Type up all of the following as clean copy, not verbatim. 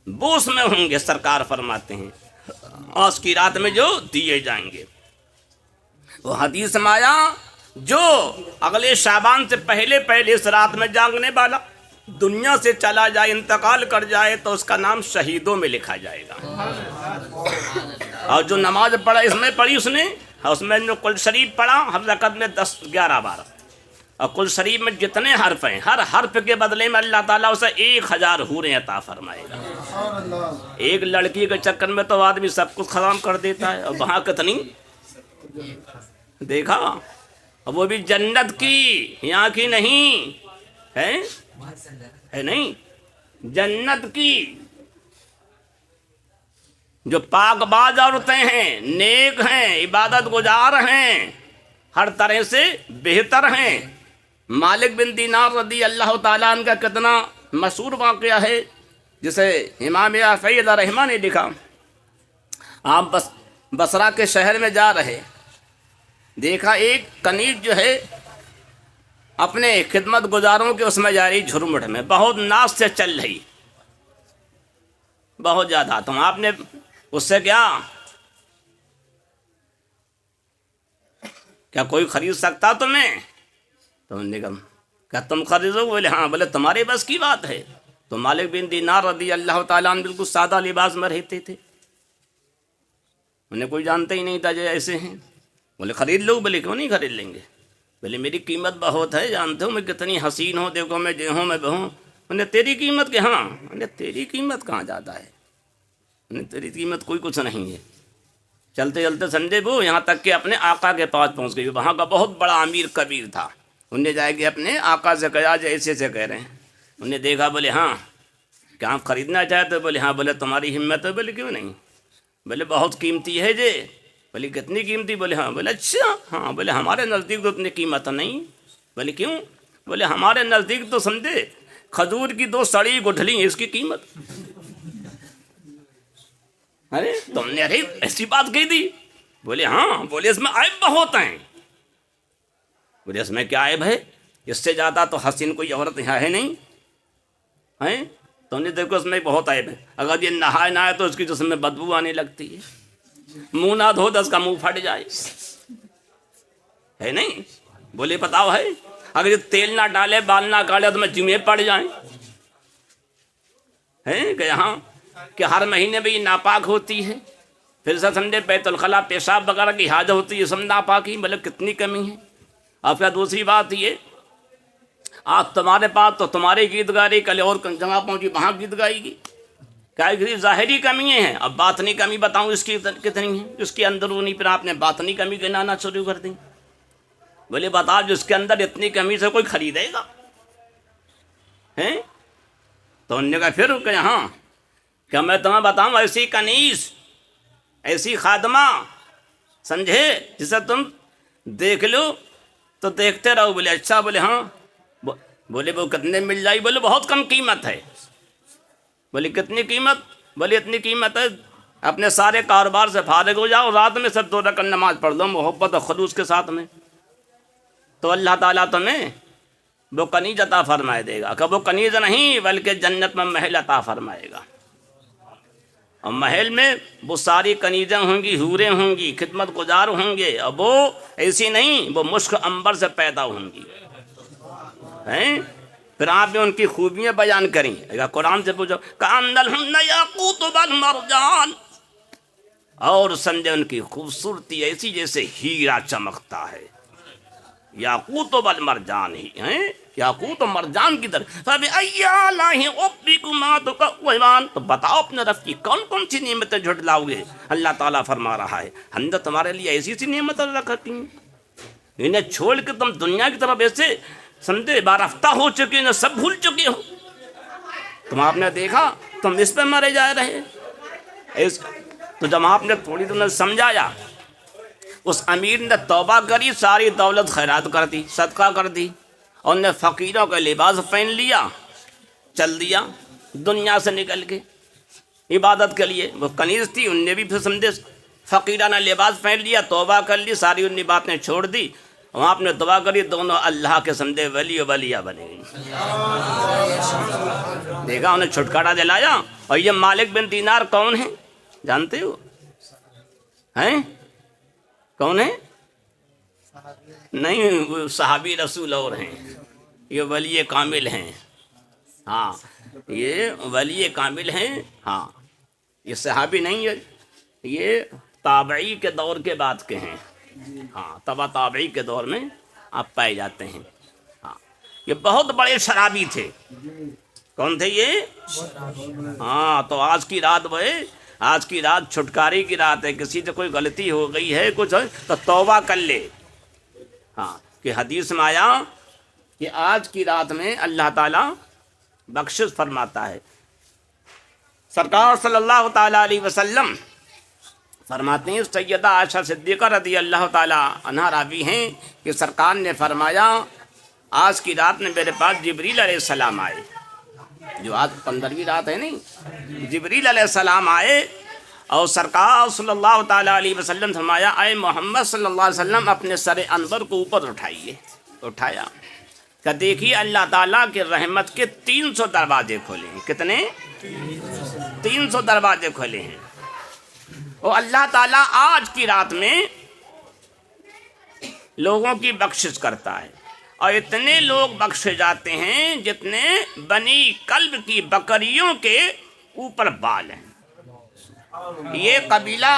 وہ اس میں ہوں گے، سرکار فرماتے ہیں آج کی رات میں جو دیے جائیں گے۔ وہ حدیث میں آیا جو اگلے شعبان سے پہلے پہلے اس رات میں جاگنے والا دنیا سے چلا جائے، انتقال کر جائے، تو اس کا نام شہیدوں میں لکھا جائے گا۔ اور جو نماز پڑھا اس میں پڑھی اس میں جو کل شریف پڑھا ہر رکعت میں 10 11 12، اور کل شریف میں جتنے حرف ہیں ہر حرف کے بدلے میں اللہ تعالیٰ اسے 1000 حوریں عطا فرمائے گا۔ ایک لڑکی کے چکر میں تو آدمی سب کچھ ختم کر دیتا ہے، اور وہاں کتنی دیکھا، وہ بھی جنت کی، یہاں کی نہیں ہے نہیں، جنت کی، جو پاک باز عورتیں ہیں، نیک ہیں، عبادت گزار ہیں، ہر طرح سے بہتر ہیں۔ مالک بن دینار رضی اللہ تعالیٰ عنہ کا کتنا مشہور واقعہ ہے، جسے امام شافعی رحمہ نے لکھا۔ آپ بصرہ کے شہر میں جا رہے، دیکھا ایک کنیز جو ہے اپنے خدمت گزاروں کے اس میں جا رہی جھرمٹ میں، بہت ناز سے چل رہی، بہت زیادہ۔ تو آپ نے اس سے کیا کوئی خرید سکتا تمہیں؟ تو انہوں نے کہا کیا تم خریدو؟ بولے ہاں۔ بولے تمہارے بس کی بات ہے؟ تو مالک بن دینار رضی اللہ تعالیٰ عنہ بالکل سادہ لباس میں رہتے تھے، انہیں کوئی جانتا ہی نہیں تھا جو ایسے ہیں۔ بولے خرید لو؟ بولے کیوں نہیں خرید لیں گے؟ بولے میری قیمت بہت ہے، جانتے ہو میں کتنی حسین ہوں، دیکھو میں جو ہوں میں بہوں۔ انہیں تیری قیمت کہ ہاں؟ انہیں تیری قیمت کہاں جاتا ہے، انہیں تیری قیمت کوئی کچھ نہیں ہے۔ چلتے چلتے سمجھے وہ یہاں تک کہ اپنے آقا کے پاس پہنچ گئی، وہاں کا بہت بڑا امیر کبیر تھا۔ انہیں جائے گے اپنے آقا سے کہا جو ایسے سے کہہ رہے ہیں، انہیں دیکھا، بولے ہاں کیا آپ خریدنا چاہتے؟ بولے ہاں۔ بولے تمہاری ہمت ہے؟ بولے کیوں نہیں؟ بولے بہت قیمتی ہے جی۔ بولے کتنی قیمتی؟ بولے ہاں۔ بولے اچھا ہاں۔ بولے ہمارے نزدیک تو اتنی قیمت نہیں۔ بولے کیوں؟ بولے ہمارے نزدیک تو سمجھے کھجور کی 2 سڑی گٹھلی ہیں اس کی قیمت۔ ارے تم نے ارے ایسی بات کہی تھی؟ بولے ہاں۔ بولے اس میں عیب بہت ہیں۔ بولے اس میں کیا عیب ہے؟ اس سے زیادہ تو حسین کوئی عورت یہاں ہے نہیں ہیں؟ تم نے دیکھو اس میں بہت عیب ہے، اگر یہ نہائے نہ آئے تو اس کی جسم میں بدبو آنے لگتی ہے، منہ نہ دھو تو اس کا منہ پھٹ جائے، ہے نہیں؟ بولے بتاؤ ہے؟ اگر یہ تیل نہ ڈالے بال نہ کاٹے تو میں جمعے پڑ جائیں، ہے کہ یہاں کہ ہر مہینے میں یہ ناپاک ہوتی ہے، پھر سے سمجھے بیت الخلاء پیشاب وغیرہ کی حاجت ہوتی ہے، یہ سب ناپاکی، مطلب کتنی کمی ہے۔ اب کیا دوسری بات یہ آج تمہارے پاس تو تمہاری گیت گا رہی، کل اور جگہ پہنچی وہاں گیت گائے گی، کیا ظاہری کمی ہیں؟ اب باطنی کمی بتاؤں اس کی کتنی ہے؟ اس کی اندرونی پھر آپ نے باطنی کمی گنانا شروع کر دی۔ بولے بتاؤ جس کے اندر اتنی کمی سے کوئی خریدے گا ہیں؟ تو انہوں نے کہا پھر کہ ہاں کہ میں تمہیں بتاؤں ایسی کنیز، ایسی خادمہ سمجھے جسے تم دیکھ لو تو دیکھتے رہو۔ بولے اچھا۔ بولے ہاں۔ بولے وہ کتنے مل جائے؟ بولے بہت کم قیمت ہے۔ بولے کتنی قیمت؟ بولے اتنی قیمت ہے اپنے سارے کاروبار سے فارغ ہو جاؤ، رات میں صرف 2 رکعت نماز پڑھ لو محبت اور خلوص کے ساتھ میں، تو اللہ تعالیٰ تمہیں وہ کنیز عطا فرمائے دے گا۔ کہ وہ کنیز نہیں بلکہ جنت میں محل عطا فرمائے گا، اور محل میں وہ ساری کنیزیں ہوں گی، حوریں ہوں گی، خدمت گزار ہوں گے، اور وہ ایسی نہیں، وہ مشک عنبر سے پیدا ہوں گی ہیں۔ پھر آپ نے ان کی خوبیاں بیان کریں، اگر قرآن سے پوچھو کأنہن یاقوت والمرجان، اور سمجھے ان کی خوبصورتی ایسی جیسے ہیرا چمکتا ہے، یاقوت والمرجان ہی ہیں، یاقوت و مرجان کی طرح۔ فبأي آلاء ربكما تكذبان، تو بتاؤ اپنے رب کی کون کون سی نعمتیں جھٹلاؤ گے؟ اللہ تعالیٰ فرما رہا ہے ہم نے تمہارے لیے ایسی سی نعمتیں رکھتی ہیں، انہیں چھوڑ کے تم دنیا کی طرف ایسے سمجھے بارفتہ ہو چکے ہیں، سب بھول چکے ہو۔ تم آپ نے دیکھا تم اس پہ مرے جا رہے، تو جب آپ نے تھوڑی تم نے سمجھایا، اس امیر نے توبہ کری، ساری دولت خیرات کر دی، صدقہ کر دی، اور نے فقیروں کا لباس پہن لیا، چل دیا دنیا سے نکل کے عبادت کے لیے۔ وہ کنیز تھی، ان نے بھی پھر سمجھے فقیرانہ لباس پہن لیا، توبہ کر لی، ساری ان باتیں چھوڑ دی، وہاں آپ نے دعا کری دونوں اللہ کے سمجھے ولی و ولیہ بنے گئی. دیکھا انہیں چھٹکارا دلایا. اور یہ مالک بن دینار کون ہے جانتے ہو؟ ہیں کون ہے؟ نہیں وہ صحابی رسول اور ہیں. یہ ولی کامل ہیں. ہاں یہ ولی کامل ہیں. ہاں یہ صحابی نہیں ہے. یہ تابعی کے دور کے بعد کے ہیں. ہاں تبع تابعی کے دور میں آپ پائے جاتے ہیں. ہاں یہ بہت بڑے شرابی تھے. کون تھے یہ؟ ہاں تو آج کی رات وہ آج کی رات چھٹکارے کی رات ہے. کسی سے کوئی غلطی ہو گئی ہے کچھ تو توبہ کر لے. ہاں کہ حدیث میں آیا کہ آج کی رات میں اللہ تعالیٰ بخشش فرماتا ہے. سرکار صلی اللہ تعالیٰ علیہ وسلم فرماتے ہیں سیدہ عائشہ صدیقہ رضی اللہ تعالیٰ عنہا راوی ہیں کہ سرکار نے فرمایا آج کی رات میں میرے پاس جبریل علیہ السلام آئے. جو آج 15ویں رات ہے نہیں, جبریل علیہ السلام آئے اور سرکار صلی اللہ تعالیٰ علیہ وسلم فرمایا اے محمد صلی اللہ علیہ وسلم اپنے سر انور کو اوپر اٹھائیے. اٹھایا کہ دیکھیے اللہ تعالیٰ کے رحمت کے 300 دروازے کھولے ہیں. کتنے؟ 300 دروازے کھولے ہیں. اور اللہ تعالیٰ آج کی رات میں لوگوں کی بخشش کرتا ہے. اور اتنے لوگ بخشے جاتے ہیں جتنے بنی کلب کی بکریوں کے اوپر بال ہیں. یہ قبیلہ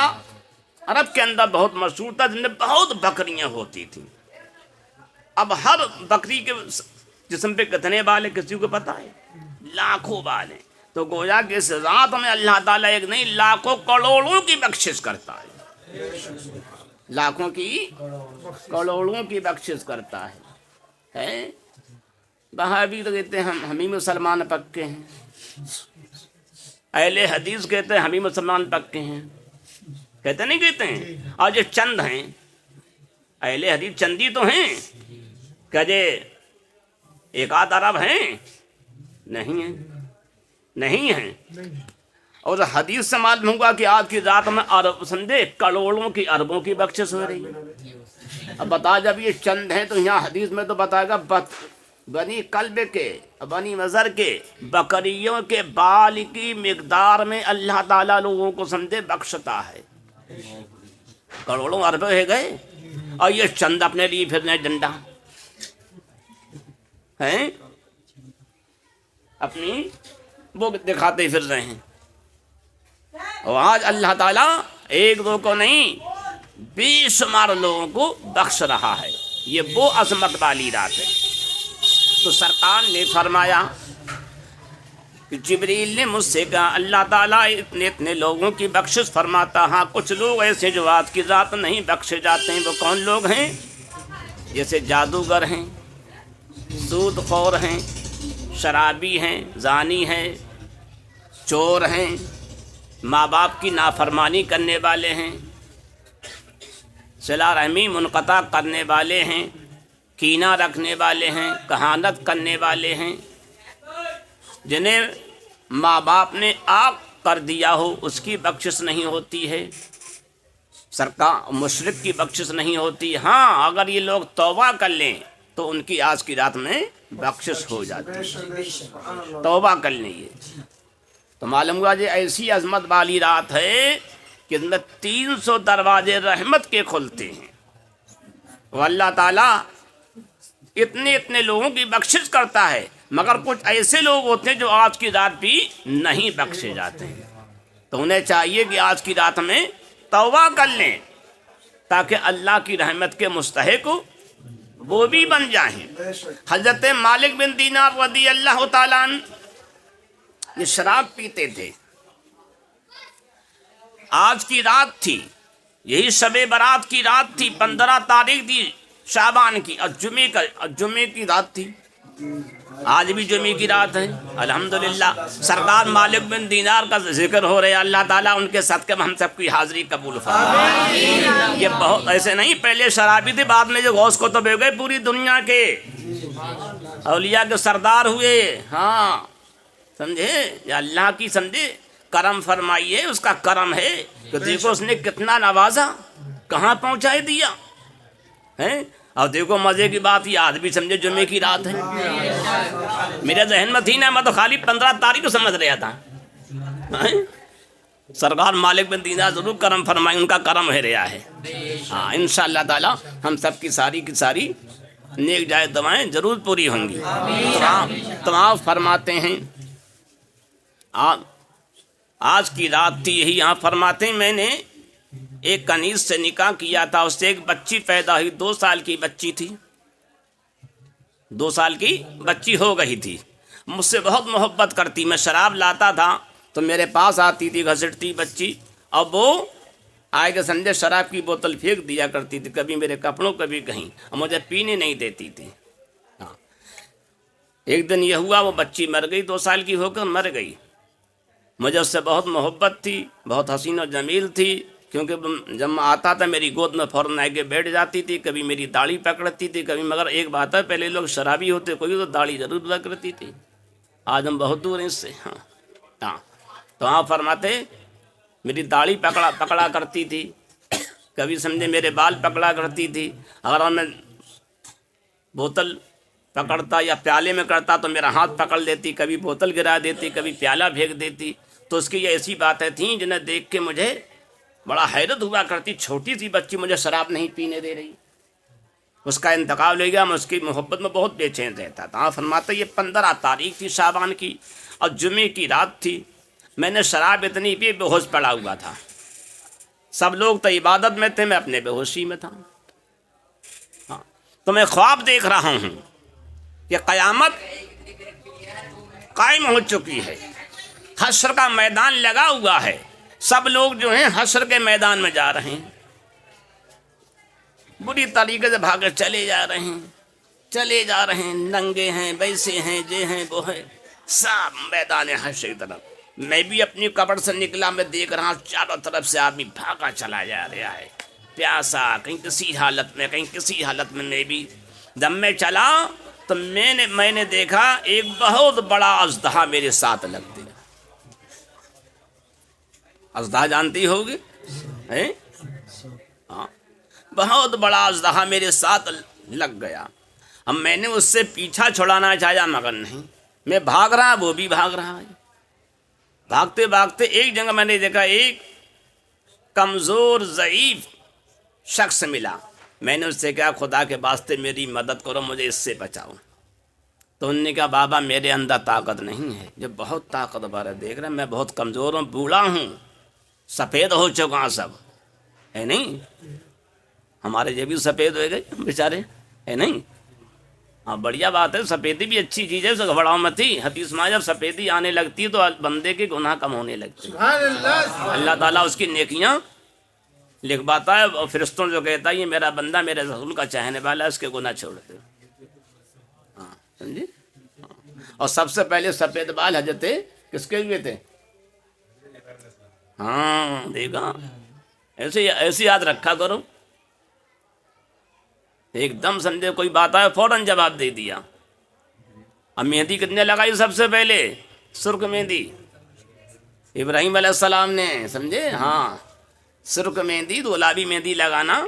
عرب کے اندر بہت مشہور تھا جن میں بہت بکریاں ہوتی تھیں. اب ہر بکری کے جسم پہ کتنے بال ہیں کسی کو پتہ ہے؟ لاکھوں بال ہیں. تو گویا کہ اس رات میں اللہ تعالیٰ ایک نہیں لاکھوں کروڑوں کی بخشش کرتا ہے. لاکھوں کی کروڑوں کی بخشش کرتا ہے. بہاوی تو کہتے ہیں ہم ہی مسلمان پکے ہیں. اہل حدیث کہتے ہیں ہم ہی مسلمان پکے ہیں. کہتے نہیں کہتے ہیں. اور جو چند ہیں اہل حدیث چندی تو ہیں کہ جے ایک آدھ عرب ہیں نہیں ہیں نہیں ہیں. اور حدیث سے معلوم ہوگا کہ آج کی رات میں عرب سمجھے کروڑوں کی اربوں کی بخشش ہو رہی ہے. اب بتا جب یہ چند ہیں تو یہاں حدیث میں تو بتائے گا بنی کلب کے بنی مظہر کے بکریوں کے بال کی مقدار میں اللہ تعالیٰ لوگوں کو سمجھے بخشتا ہے. کروڑوں اربوں ہے گئے اور یہ چند اپنے لیے پھر رہے ڈنڈا ہیں اپنی وہ دکھاتے پھر رہے ہیں. اور آج اللہ تعالیٰ ایک دو کو نہیں بے شمار لوگوں کو بخش رہا ہے. یہ وہ عظمت والی رات ہے. تو سرکار نے فرمایا کہ جبریل نے مجھ سے کہا اللہ تعالیٰ اتنے اتنے لوگوں کی بخشش فرماتا. ہاں کچھ لوگ ایسے جو آج کی رات نہیں بخشے جاتے ہیں. وہ کون لوگ ہیں؟ جیسے جادوگر ہیں, سود خور ہیں, شرابی ہیں, زانی ہیں, چور ہیں, ماں باپ کی نافرمانی کرنے والے ہیں, صلہ رحمی منقطع کرنے والے ہیں, کینہ رکھنے والے ہیں, کہانت کرنے والے ہیں, جنہیں ماں باپ نے آگ کر دیا ہو اس کی بخشش نہیں ہوتی ہے. سرکار مشرک کی بخشش نہیں ہوتی. ہاں اگر یہ لوگ توبہ کر لیں تو ان کی آج کی رات میں بخشش ہو جاتی ہے. توبہ کر لیں. یہ تو معلوم ہوا یہ ایسی عظمت والی رات ہے کہ ان میں 300 دروازے رحمت کے کھلتے ہیں. وہ اللہ تعالیٰ اتنے اتنے لوگوں کی بخشش کرتا ہے. مگر کچھ ایسے لوگ ہوتے ہیں جو آج کی رات بھی نہیں بخشے جاتے ہیں. تو انہیں چاہیے کہ آج کی رات میں توبہ کر لیں تاکہ اللہ کی رحمت کے مستحق وہ بھی بن جائیں. حضرت مالک بن دینار رضی اللہ تعالیٰ عنہ یہ شراب پیتے تھے. آج کی رات تھی, یہی شب برات کی رات تھی, 15 تاریخ تھی شعبان کی, اور جمعے کی رات تھی. آج بھی جمعے کی رات ہے الحمدللہ. سرکار مالک بن دینار کا ذکر ہو رہا ہے. اللہ تعالیٰ ان کے صدقے میں ہم سب کی حاضری قبول فرمائے. یہ بہت ایسے نہیں پہلے شرابی تھے, بعد میں جو غوث کو تو بے گئے پوری دنیا کے اولیاء کے سردار ہوئے. ہاں سمجھے, یا اللہ کی سمجھے کرم فرمائیے. اس کا کرم ہے کہ دیکھو اس نے کتنا نوازا, کہاں پہنچائے دیا ہے. اور دیکھو مزے کی بات یہ آج بھی سمجھے جمعے کی رات ہے. میرے ذہن میں تھی نا، میں تو خالی 15 تاریخ کو سمجھ رہا تھا. سرکار مالک بن دینار ضرور کرم فرمائیں، ان کا کرم ہے رہا ہے. ہاں انشاءاللہ تعالی ہم سب کی ساری نیک جائز دعائیں ضرور پوری ہوں گی. تو آپ فرماتے ہیں آج کی رات تھی یہی. آپ فرماتے ہیں میں نے ایک کنیز سے نکاح کیا تھا، اس سے ایک بچی پیدا ہوئی. 2 سال کی بچی تھی، 2 سال کی بچی ہو گئی تھی. مجھ سے بہت محبت کرتی. میں شراب لاتا تھا تو میرے پاس آتی تھی گھسٹتی بچی، اور وہ آئے کے سمجھے شراب کی بوتل پھینک دیا کرتی تھی، کبھی میرے کپڑوں کبھی کہیں، اور مجھے پینے نہیں دیتی تھی. ہاں ایک دن یہ ہوا وہ بچی مر گئی، 2 سال کی ہو کر مر گئی. مجھے اس سے بہت محبت تھی، بہت حسین و جمیل تھی، کیونکہ جب میں آتا تھا میری گود میں فوراً آ کے بیٹھ جاتی تھی، کبھی میری داڑھی پکڑتی تھی کبھی. مگر ایک بات ہے، پہلے لوگ شرابی ہوتے کوئی تو داڑھی ضرور پکڑتی تھی. آج ہم بہت دور ہیں اس سے. ہاں تو آپ فرماتے میری داڑھی پکڑا کرتی تھی، کبھی سمجھے میرے بال پکڑا کرتی تھی. اگر میں بوتل پکڑتا یا پیالے میں کرتا تو میرا ہاتھ پکڑ لیتی، کبھی بوتل گرا دیتی، کبھی پیالہ پھینک دیتی. تو اس کی یہ ایسی باتیں تھیں جنہیں دیکھ کے مجھے بڑا حیرت ہوا کرتی. چھوٹی سی بچی مجھے شراب نہیں پینے دے رہی. اس کا انتقال ہو گیا، میں اس کی محبت میں بہت بے چین رہتا تھا. آپ فرماتے یہ 15 تاریخ تھی شعبان کی، اور جمعے کی رات تھی. میں نے شراب اتنی پی بے ہوش پڑا ہوا تھا. سب لوگ تو عبادت میں تھے، میں اپنے بے ہوشی میں تھا. ہاں تو میں خواب دیکھ رہا ہوں کہ قیامت قائم ہو چکی ہے، حشر کا میدان لگا ہوا ہے. سب لوگ جو ہیں حشر کے میدان میں جا رہے ہیں، بری طریقے سے بھاگے چلے جا رہے ہیں، ننگے ہیں، ویسے ہیں، یہ ہیں، وہ ہیں، سب میدان حشر کی طرف. میں بھی اپنی قبر سے نکلا، میں دیکھ رہا ہوں چاروں طرف سے آدمی بھاگا چلا جا رہا ہے، پیاسا، کہیں کسی حالت میں کہیں کسی حالت میں. میں بھی جب میں چلا تو میں نے دیکھا ایک بہت بڑا اژدہا میرے ساتھ لگ گیا. اژدہا جانتی ہوگی؟ ہاں بہت بڑا اژدہا میرے ساتھ لگ گیا. اب میں نے اس سے پیچھا چھڑانا چاہا مگر نہیں. میں بھاگ رہا، وہ بھی بھاگ رہا ہے. بھاگتے بھاگتے ایک جگہ میں نے دیکھا ایک کمزور ضعیف شخص ملا. میں نے اس سے کہا خدا کے واسطے میری مدد کرو، مجھے اس سے بچاؤ. تو انہوں نے کہا بابا میرے اندر طاقت نہیں ہے. جو بہت طاقتور ہے، دیکھ رہے میں بہت کمزور ہوں، بوڑھا ہوں، سفید ہو چکا سب ہے. نہیں ہمارے یہ بھی سفید ہو گئے بیچارے ہے. نہیں ہاں بڑھیا بات ہے، سفیدی بھی اچھی چیز ہے، گھبراؤ مت ہی. حدیث میں جب سفیدی آنے لگتی ہے تو بندے کے گناہ کم ہونے لگتے ہیں. اللہ تعالیٰ اس کی نیکیاں لکھواتا ہے، اور فرشتوں جو کہتا ہے یہ میرا بندہ میرے رسول کا چاہنے والا ہے، اس کے گناہ چھوڑ دے. ہاں سمجھے. اور سب سے پہلے سفید بال حضرت کس کے ہوئے تھے؟ ہاں دیکھا، ایسے یاد رکھا کرو. ایک دم سمجھے کوئی بات آئے فوراً جواب دے دیا. اب مہندی کتنے لگائی سب سے پہلے؟ سرخ مہندی ابراہیم علیہ السلام نے، سمجھے. ہاں سرخ مہندی، گلابی مہندی لگانا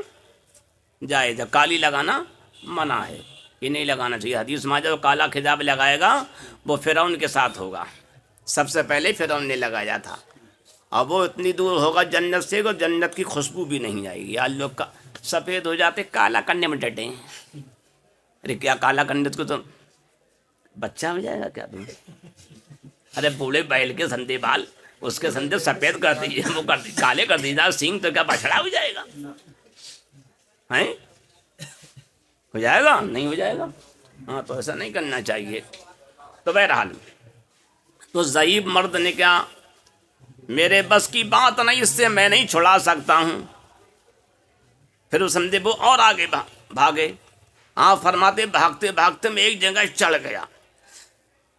جائز ہے، کالی لگانا منع ہے، یہ نہیں لگانا چاہیے. حدیث میں جو کالا خجاب لگائے گا وہ فرعون کے ساتھ ہوگا. سب سے پہلے فرعون نے لگایا تھا. اب وہ اتنی دور ہوگا جنت سے کہ جنت کی خوشبو بھی نہیں آئے گی. آج لوگ سفید ہو جاتے، کالا کرنے میں ڈٹے ہیں. ارے کیا کالا کرنے کو تو بچہ ہو جائے گا کیا تم؟ ارے بوڑھے بیل کے سندے بال، اس کے سندے سفید کر دیجیے، وہ کر دی کالے کر دیجیے، سینگ تو کیا بچڑا ہو جائے گا؟ ہو جائے گا؟ نہیں ہو جائے گا. ہاں تو ایسا نہیں کرنا چاہیے. تو بہرحال تو ضعیف مرد نے کیا، میرے بس کی بات نہیں، اس سے میں نہیں چھڑا سکتا ہوں. پھر اس سمجھے وہ اور آگے بھاگے. آپ فرماتے بھاگتے بھاگتے میں ایک جگہ چڑھ گیا،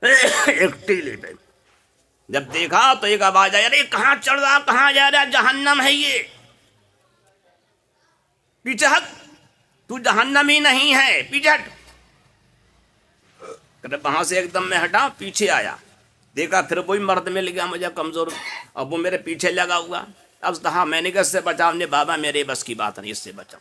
ایک ٹیلے پہ. جب دیکھا تو ایک آواز آئی، ارے کہاں چڑھ رہا، کہاں جا رہا؟ جہنم ہے یہ، پیچھے ہٹ، تو جہنم ہی نہیں ہے، پیچھے ہٹ. وہاں سے ایک دم میں ہٹا، پیچھے آیا، دیکھا پھر کوئی مرد مل گیا مجھے کمزور، اب وہ میرے پیچھے لگا ہوا. اب کہا میں نے کہا اس سے بچاؤ نے، بابا میرے بس کی بات نہیں، اس سے بچاؤ.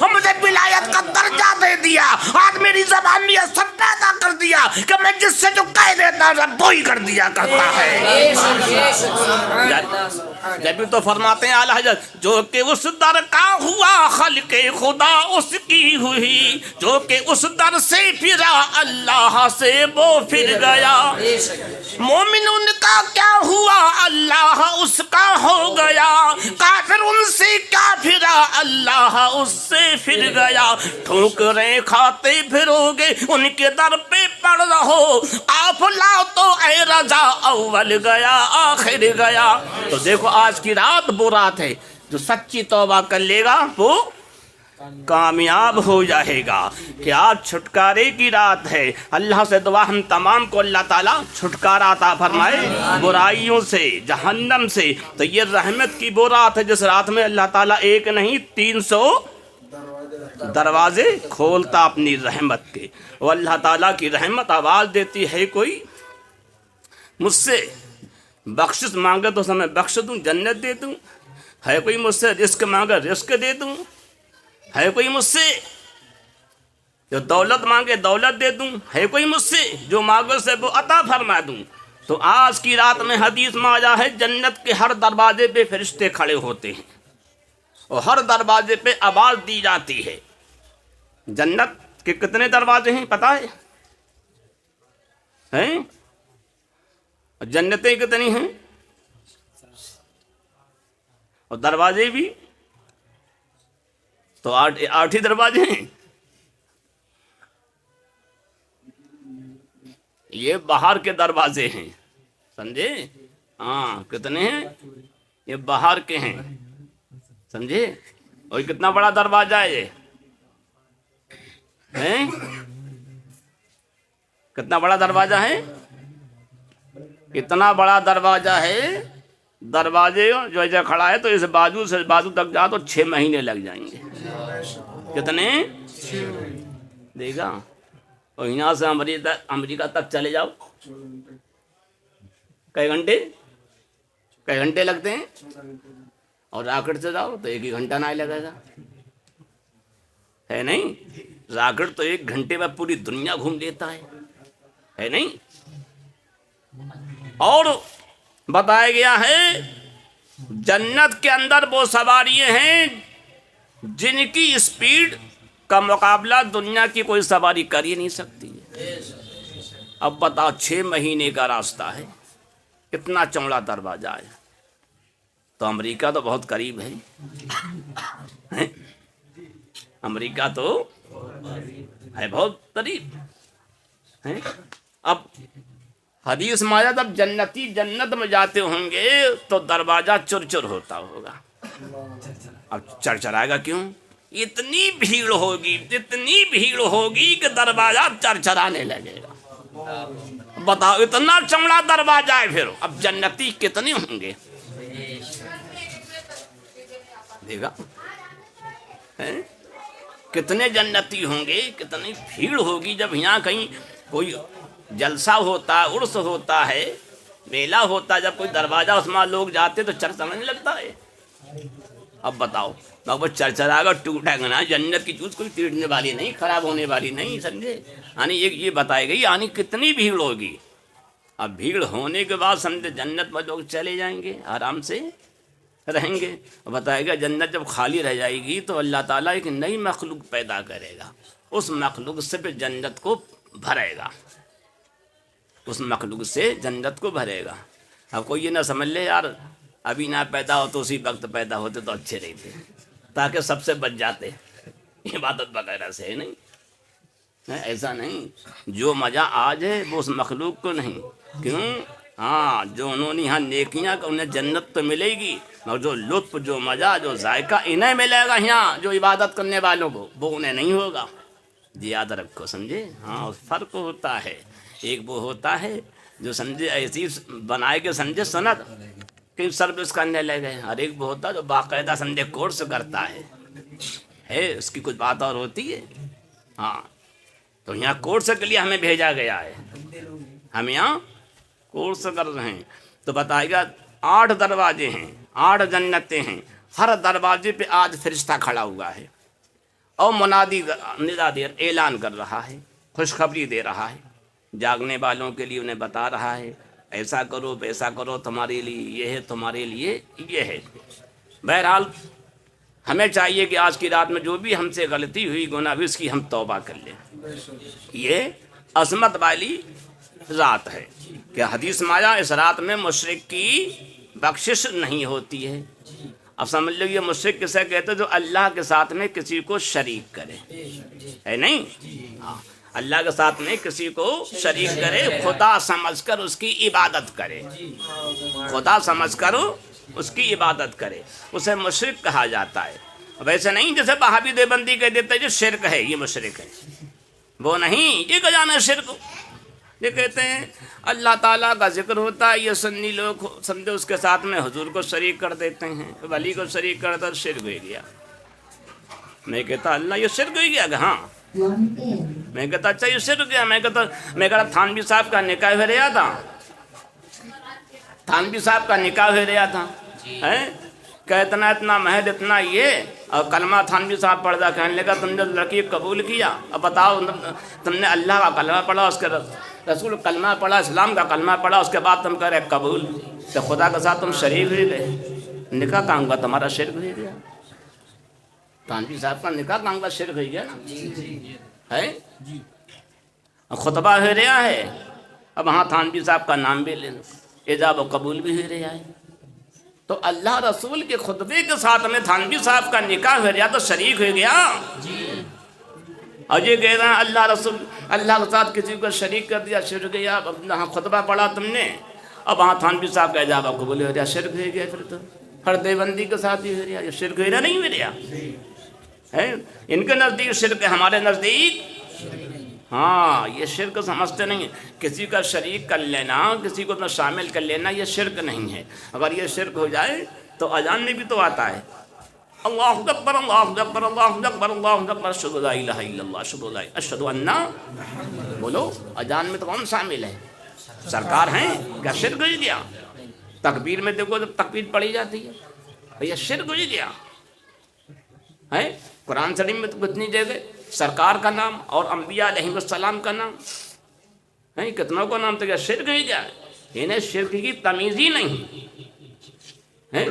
اور مجھے ولایت کا درجہ دے دیا. آج میری زبان میں یہ سب پیدا کر دیا کہ میں جس سے جو کہہ دیتا رب وہی کر دیا کرتا ہے. جبھی تو فرماتے ہیں اعلیٰ حضرت جو کہ اس در کا ہوا خلق خدا اس کی ہوئی, جو کہ اس در سے پھرا اللہ سے وہ پھر گیا. مومن ان کا کیا ہوا اللہ اس کا ہو گیا, کافر ان سے کیا پھرا اللہ اس سے پھر گیا. ٹھوکریں کھاتے پھرو گے ان کے در پہ پڑ رہو, قافلہ تو اے رضا اول گیا آخر گیا. تو دیکھو آج کی رات وہ رات ہے جو سچی توبہ کر لے گا وہ کامیاب ہو جائے گا. کہ آج چھٹکارے کی رات ہے. اللہ سے دعا ہم تمام کو اللہ تعالیٰ چھٹکارا عطا فرمائے برائیوں سے, جہنم سے. تو یہ رحمت کی وہ رات ہے جس رات میں اللہ تعالیٰ ایک نہیں 300 دروازے کھولتا اپنی رحمت کے. وہ اللہ تعالیٰ کی رحمت آواز دیتی ہے کوئی مجھ سے بخشش مانگے تو میں بخش دوں, جنت دے دوں. ہے کوئی مجھ سے رزق مانگے رزق دے دوں. ہے کوئی مجھ سے جو دولت مانگے دولت دے دوں. ہے کوئی مجھ سے جو مانگے سے وہ عطا فرما دوں. تو آج کی رات میں حدیث میں آیا ہے جنت کے ہر دروازے پہ فرشتے کھڑے ہوتے ہیں اور ہر دروازے پہ آواز دی جاتی ہے. جنت کے کتنے دروازے ہیں پتہ ہے؟ ہیں جنتیں کتنی ہیں اور دروازے بھی تو 8 ہی دروازے ہیں. یہ باہر کے دروازے ہیں سمجھے. ہاں کتنے ہیں یہ باہر کے ہیں سمجھے. اور کتنا بڑا دروازہ ہے یہ ہیں, کتنا بڑا دروازہ ہے, اتنا بڑا دروازہ ہے. دروازے جو ایسا کھڑا ہے تو اس بازو سے بازو تک جا تو 6 مہینے لگ جائیں گے. کتنے دے گا. اور یہاں سے امریکہ تک چلے جاؤ کئی گھنٹے لگتے ہیں, اور راکٹ سے جاؤ تو 1 ہی گھنٹہ نہ لگے گا. ہے نہیں, راکٹ تو 1 گھنٹے میں پوری دنیا گھوم لیتا ہے نہیں. اور بتایا گیا ہے جنت کے اندر وہ سواریاں ہیں جن کی اسپیڈ کا مقابلہ دنیا کی کوئی سواری کر ہی نہیں سکتی. اب بتاؤ 6 مہینے کا راستہ ہے, کتنا چوڑا دروازہ ہے. تو امریکہ تو بہت قریب ہے, امریکہ تو ہے بہت قریب ہے. اب حدیث میں آیا جب جنتی جنت میں جاتے ہوں گے تو دروازہ چر چر ہوتا ہوگا. اب چرچرائے گا کیوں؟ اتنی بھیڑ ہوگی کہ دروازہ چرچرانے لگے گا. بتاؤ اتنا چوڑا دروازہ ہے. پھر اب جنتی کتنے ہوں گے دیکھا, کتنے جنتی ہوں گے, کتنی بھیڑ ہوگی. جب یہاں کہیں کوئی جلسہ ہوتا ہے, عرس ہوتا ہے, میلہ ہوتا ہے, جب کوئی دروازہ اس میں لوگ جاتے تو چرچرانے لگتا ہے. اب بتاؤ وہ چرچرا گا ٹوٹے گا نا. جنت کی چیز کوئی ٹوٹنے والی نہیں, خراب ہونے والی نہیں سمجھے. یعنی یہ بتائی گئی یعنی کتنی بھیڑ ہوگی. اب بھیڑ ہونے کے بعد سمجھے جنت میں لوگ چلے جائیں گے, آرام سے رہیں گے. بتائے گا جنت جب خالی رہ جائے گی تو اللہ تعالیٰ ایک نئی مخلوق پیدا کرے گا. اس مخلوق سے پھر جنت کو بھرے گا, اس مخلوق سے جنت کو بھرے گا. اب کوئی یہ نہ سمجھ لے یار ابھی نہ پیدا ہو تو اسی وقت پیدا ہوتے تو اچھے رہتے, تاکہ سب سے بچ جاتے عبادت وغیرہ سے. نہیں ایسا نہیں. جو مزہ آج ہے وہ اس مخلوق کو نہیں. کیوں؟ ہاں جو انہوں نے یہاں نیکیاں کہ انہیں جنت تو ملے گی, مگر جو لطف جو مزہ جو ذائقہ انہیں ملے گا یہاں جو عبادت کرنے والوں کو وہ انہیں نہیں ہوگا. یاد رکھو سمجھے. ہاں فرق ہوتا ہے. ایک وہ ہوتا ہے جو سمجھے ایسی بنائے کے سمجھے سند کہ سروس کرنے لگے, اور ایک وہ ہوتا ہے جو باقاعدہ سمجھے کورس کرتا ہے اس کی کچھ بات اور ہوتی ہے. ہاں تو یہاں کورس کے لیے ہمیں بھیجا گیا ہے, ہم یہاں کورس کر رہے ہیں. تو بتائے گا 8 دروازے ہیں, 8 جنتیں ہیں. ہر دروازے پہ آج فرشتہ کھڑا ہوا ہے. اور منادی ندا دے اعلان کر رہا ہے، خوشخبری دے رہا ہے، جاگنے والوں کے لیے انہیں بتا رہا ہے ایسا کرو ویسا کرو، تمہارے لیے یہ ہے، تمہارے لیے یہ ہے۔ بہرحال ہمیں چاہیے کہ آج کی رات میں جو بھی ہم سے غلطی ہوئی، گناہ ہوئی، اس کی ہم توبہ کر لیں۔ یہ عظمت والی رات ہے کہ حدیث میں آیا اس رات میں مشرک کی بخشش نہیں ہوتی ہے۔ اب سمجھ لو یہ مشرک کسے کہتے ہیں؟ جو اللہ کے ساتھ میں کسی کو شریک کرے، ہے نہیں؟ ہاں، اللہ کے ساتھ میں کسی کو شریک کرے، خدا سمجھ کر اس کی عبادت کرے، خدا سمجھ کر اس کی عبادت کرے، اسے مشرک کہا جاتا ہے۔ ویسے نہیں جیسے وہابی دیوبندی کہہ دیتے ہیں جو شرک ہے یہ مشرک ہے، وہ نہیں، یہ کیا جانا ہے شرک۔ یہ کہتے ہیں اللہ تعالیٰ کا ذکر ہوتا ہے، یہ سنی لوگ سمجھو اس کے ساتھ میں حضور کو شریک کر دیتے ہیں، ولی کو شریک کرتا تو شرک ہو گیا۔ میں کہتا اللہ یہ شرک ہو گیا کہ ہاں، میں کہتا اچھا یہ شرک ہو گیا۔ میں کہتا تھانوی صاحب کا نکاح ہو رہا تھا، تھانوی صاحب کا نکاح ہو رہا تھا، کہ اتنا مہر اتنا یہ، اور کلمہ تھانوی صاحب پڑھ دا، کہنے لگا تم نے لڑکی قبول کیا، اب بتاؤ تم نے اللہ کا کلمہ پڑھا، اس کے رسول کلمہ پڑھا، اسلام کا کلمہ پڑھا، اس کے بعد تم کہہ رہے قبول، تو خدا کے ساتھ تم شریک ہو گئے، نکاح کہاں گا تمہارا شرک ہو گیا۔ تھانوی صاحب کا نکاح کہاں گا شرک ہو گیا نا، ہے خطبہ ہو رہا ہے، اب ہاں تھانوی صاحب کا نام بھی لینا، ایجاب و قبول بھی ہو رہا ہے۔ تو اللہ رسول کے خطبے کے ساتھ میں تھانوی صاحب کا نکاح ہو گیا تو شریک ہو گیا۔ اور یہ کہہ رہا ہے اللہ رسول اللہ کے ساتھ کسی کو شریک کر دیا، شرک گیا۔ اب یہاں خطبہ پڑھا تم نے، اب وہاں تھانوی صاحب کا ایجاب و قبول ہو گیا، شرک ہو گیا۔ پھر تو ہر دیوبندی کے ساتھ ہی ہو رہا، یہ شرک ہو رہا نہیں ہو رہا ہے؟ ان کے نزدیک شرک ہے، ہمارے نزدیک ہاں یہ شرک سمجھتے نہیں۔ کسی کا شریک کر لینا، کسی کو شامل کر لینا یہ شرک نہیں ہے۔ اگر یہ شرک ہو جائے تو اذان میں بھی تو آتا ہے اللہ اکبر اللہ اکبر اللہ اکبر اللہ اکبر اشہد لا الہ الا اللہ اشہد ان بولو، اذان میں تو کون شامل ہے؟ سرکار ہیں، کیا شرک ہو گیا؟ تکبیر میں دیکھو جب تکبیر پڑھی جاتی ہے یہ شرک ہو گیا ہے۔ قرآن شریف میں تو کتنی جگہ سرکار کا نام اور انبیاء علیہ السلام کا نام ہے، کتنوں کو نام تو کیا شرک ہی کیا ہے؟ انہیں شرک کی تمیز ہی نہیں ہے۔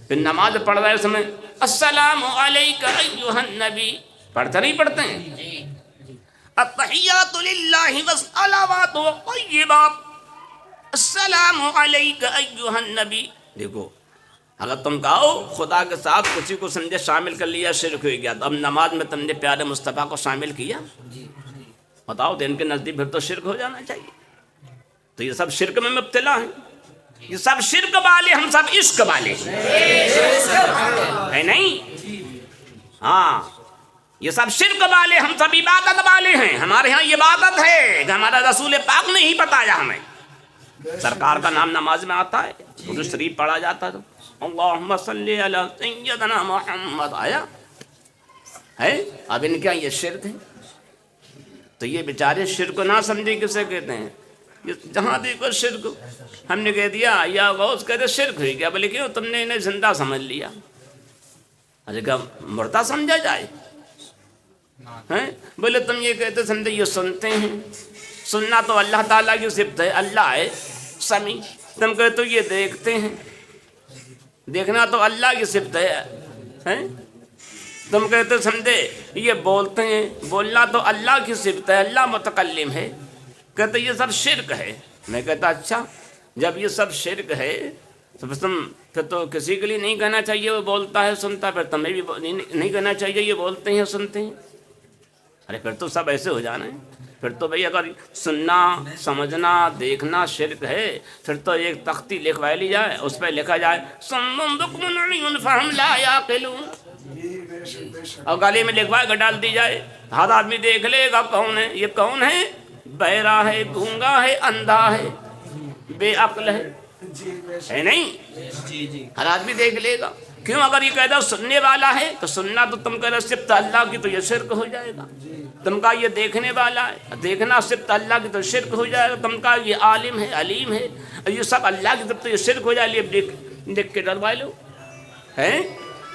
پھر نماز پڑھ رہے سمے السلام علیکہ ایھا النبی پڑھتے نہیں پڑھتے ہیں؟ التحیات للہ والصلوات والطیبات السلام علیکہ ایھا النبی۔ دیکھو اگر تم کہو خدا کے ساتھ کسی کو سمجھے شامل کر لیا شرک ہو گیا، تو اب نماز میں تم نے پیارے مصطفیٰ کو شامل کیا، بتاؤ تو ان کے نزدیک پھر تو شرک ہو جانا چاہیے۔ تو یہ سب شرک میں مبتلا ہیں، یہ سب شرک والے، ہم سب عشق والے ہے نہیں؟ ہاں یہ سب شرک والے، ہم سب عبادت والے ہیں۔ ہمارے ہاں یہ عبادت ہے کہ ہمارا رسول پاک نے ہی بتایا ہمیں، سرکار کا نام نماز میں آتا ہے، درود شریف پڑھا جاتا ہے، تو اللہم صلی علی سیدنا محمد آیا ہے۔ اب ان کیا یہ شرک ہے؟ تو یہ بیچارے شرک کو نہ سمجھے کسے کہتے ہیں؟ جہاں دیکھو شرک، ہم نے کہہ دیا یا غوث کہتے شرک ہوئی گیا، بولے کیوں تم نے انہیں زندہ سمجھ لیا؟ ارے کیا مردہ سمجھا جائے؟ بولے تم یہ کہتے سمجھے یہ سنتے ہیں، سننا تو اللہ تعالیٰ کی صفت ہے، اللہ ہے سمیع۔ تم کہتے تو یہ دیکھتے ہیں، دیکھنا تو اللہ کی صفت ہے۔ تم کہتے سمجھے یہ بولتے ہیں، بولنا تو اللہ کی صفت ہے، اللہ متکلم ہے۔ کہتے یہ سب شرک ہے۔ میں کہتا اچھا جب یہ سب شرک ہے تو پھر تو کسی کے لیے نہیں کہنا چاہیے وہ بولتا ہے سنتا ہے، پھر تمہیں بھی نہیں کہنا چاہیے یہ بولتے ہیں سنتے ہیں۔ ارے پھر تو سب ایسے ہو جانا ہے۔ پھر تو بھئی اگر سننا سمجھنا دیکھنا شرک ہے، پھر تو ایک تختی لکھوائی لی جائے، اس پہ لکھا جائے صم بکم عمی فہم لا یعقلون، اور گالی میں لکھوا کر ڈال دی جائے، ہر آدمی دیکھ لے گا کون ہے یہ، کون ہے؟ بہرا ہے، گونگا ہے، اندھا ہے، بے عقل ہے نہیں؟ ہر آدمی دیکھ لے گا۔ کیوں؟ اگر یہ قاعدہ سننے والا ہے تو سننا تو تم کہہ رہے صفت اللہ کی، تو یہ شرک ہو جائے گا۔ تم کا یہ دیکھنے والا ہے، دیکھنا صفت اللہ کی تو شرک ہو جائے گا۔ تم کا یہ عالم ہے، علیم ہے، یہ سب اللہ کی طرف تو یہ شرک ہو جائے۔ لکھ کے ڈروا لو ہے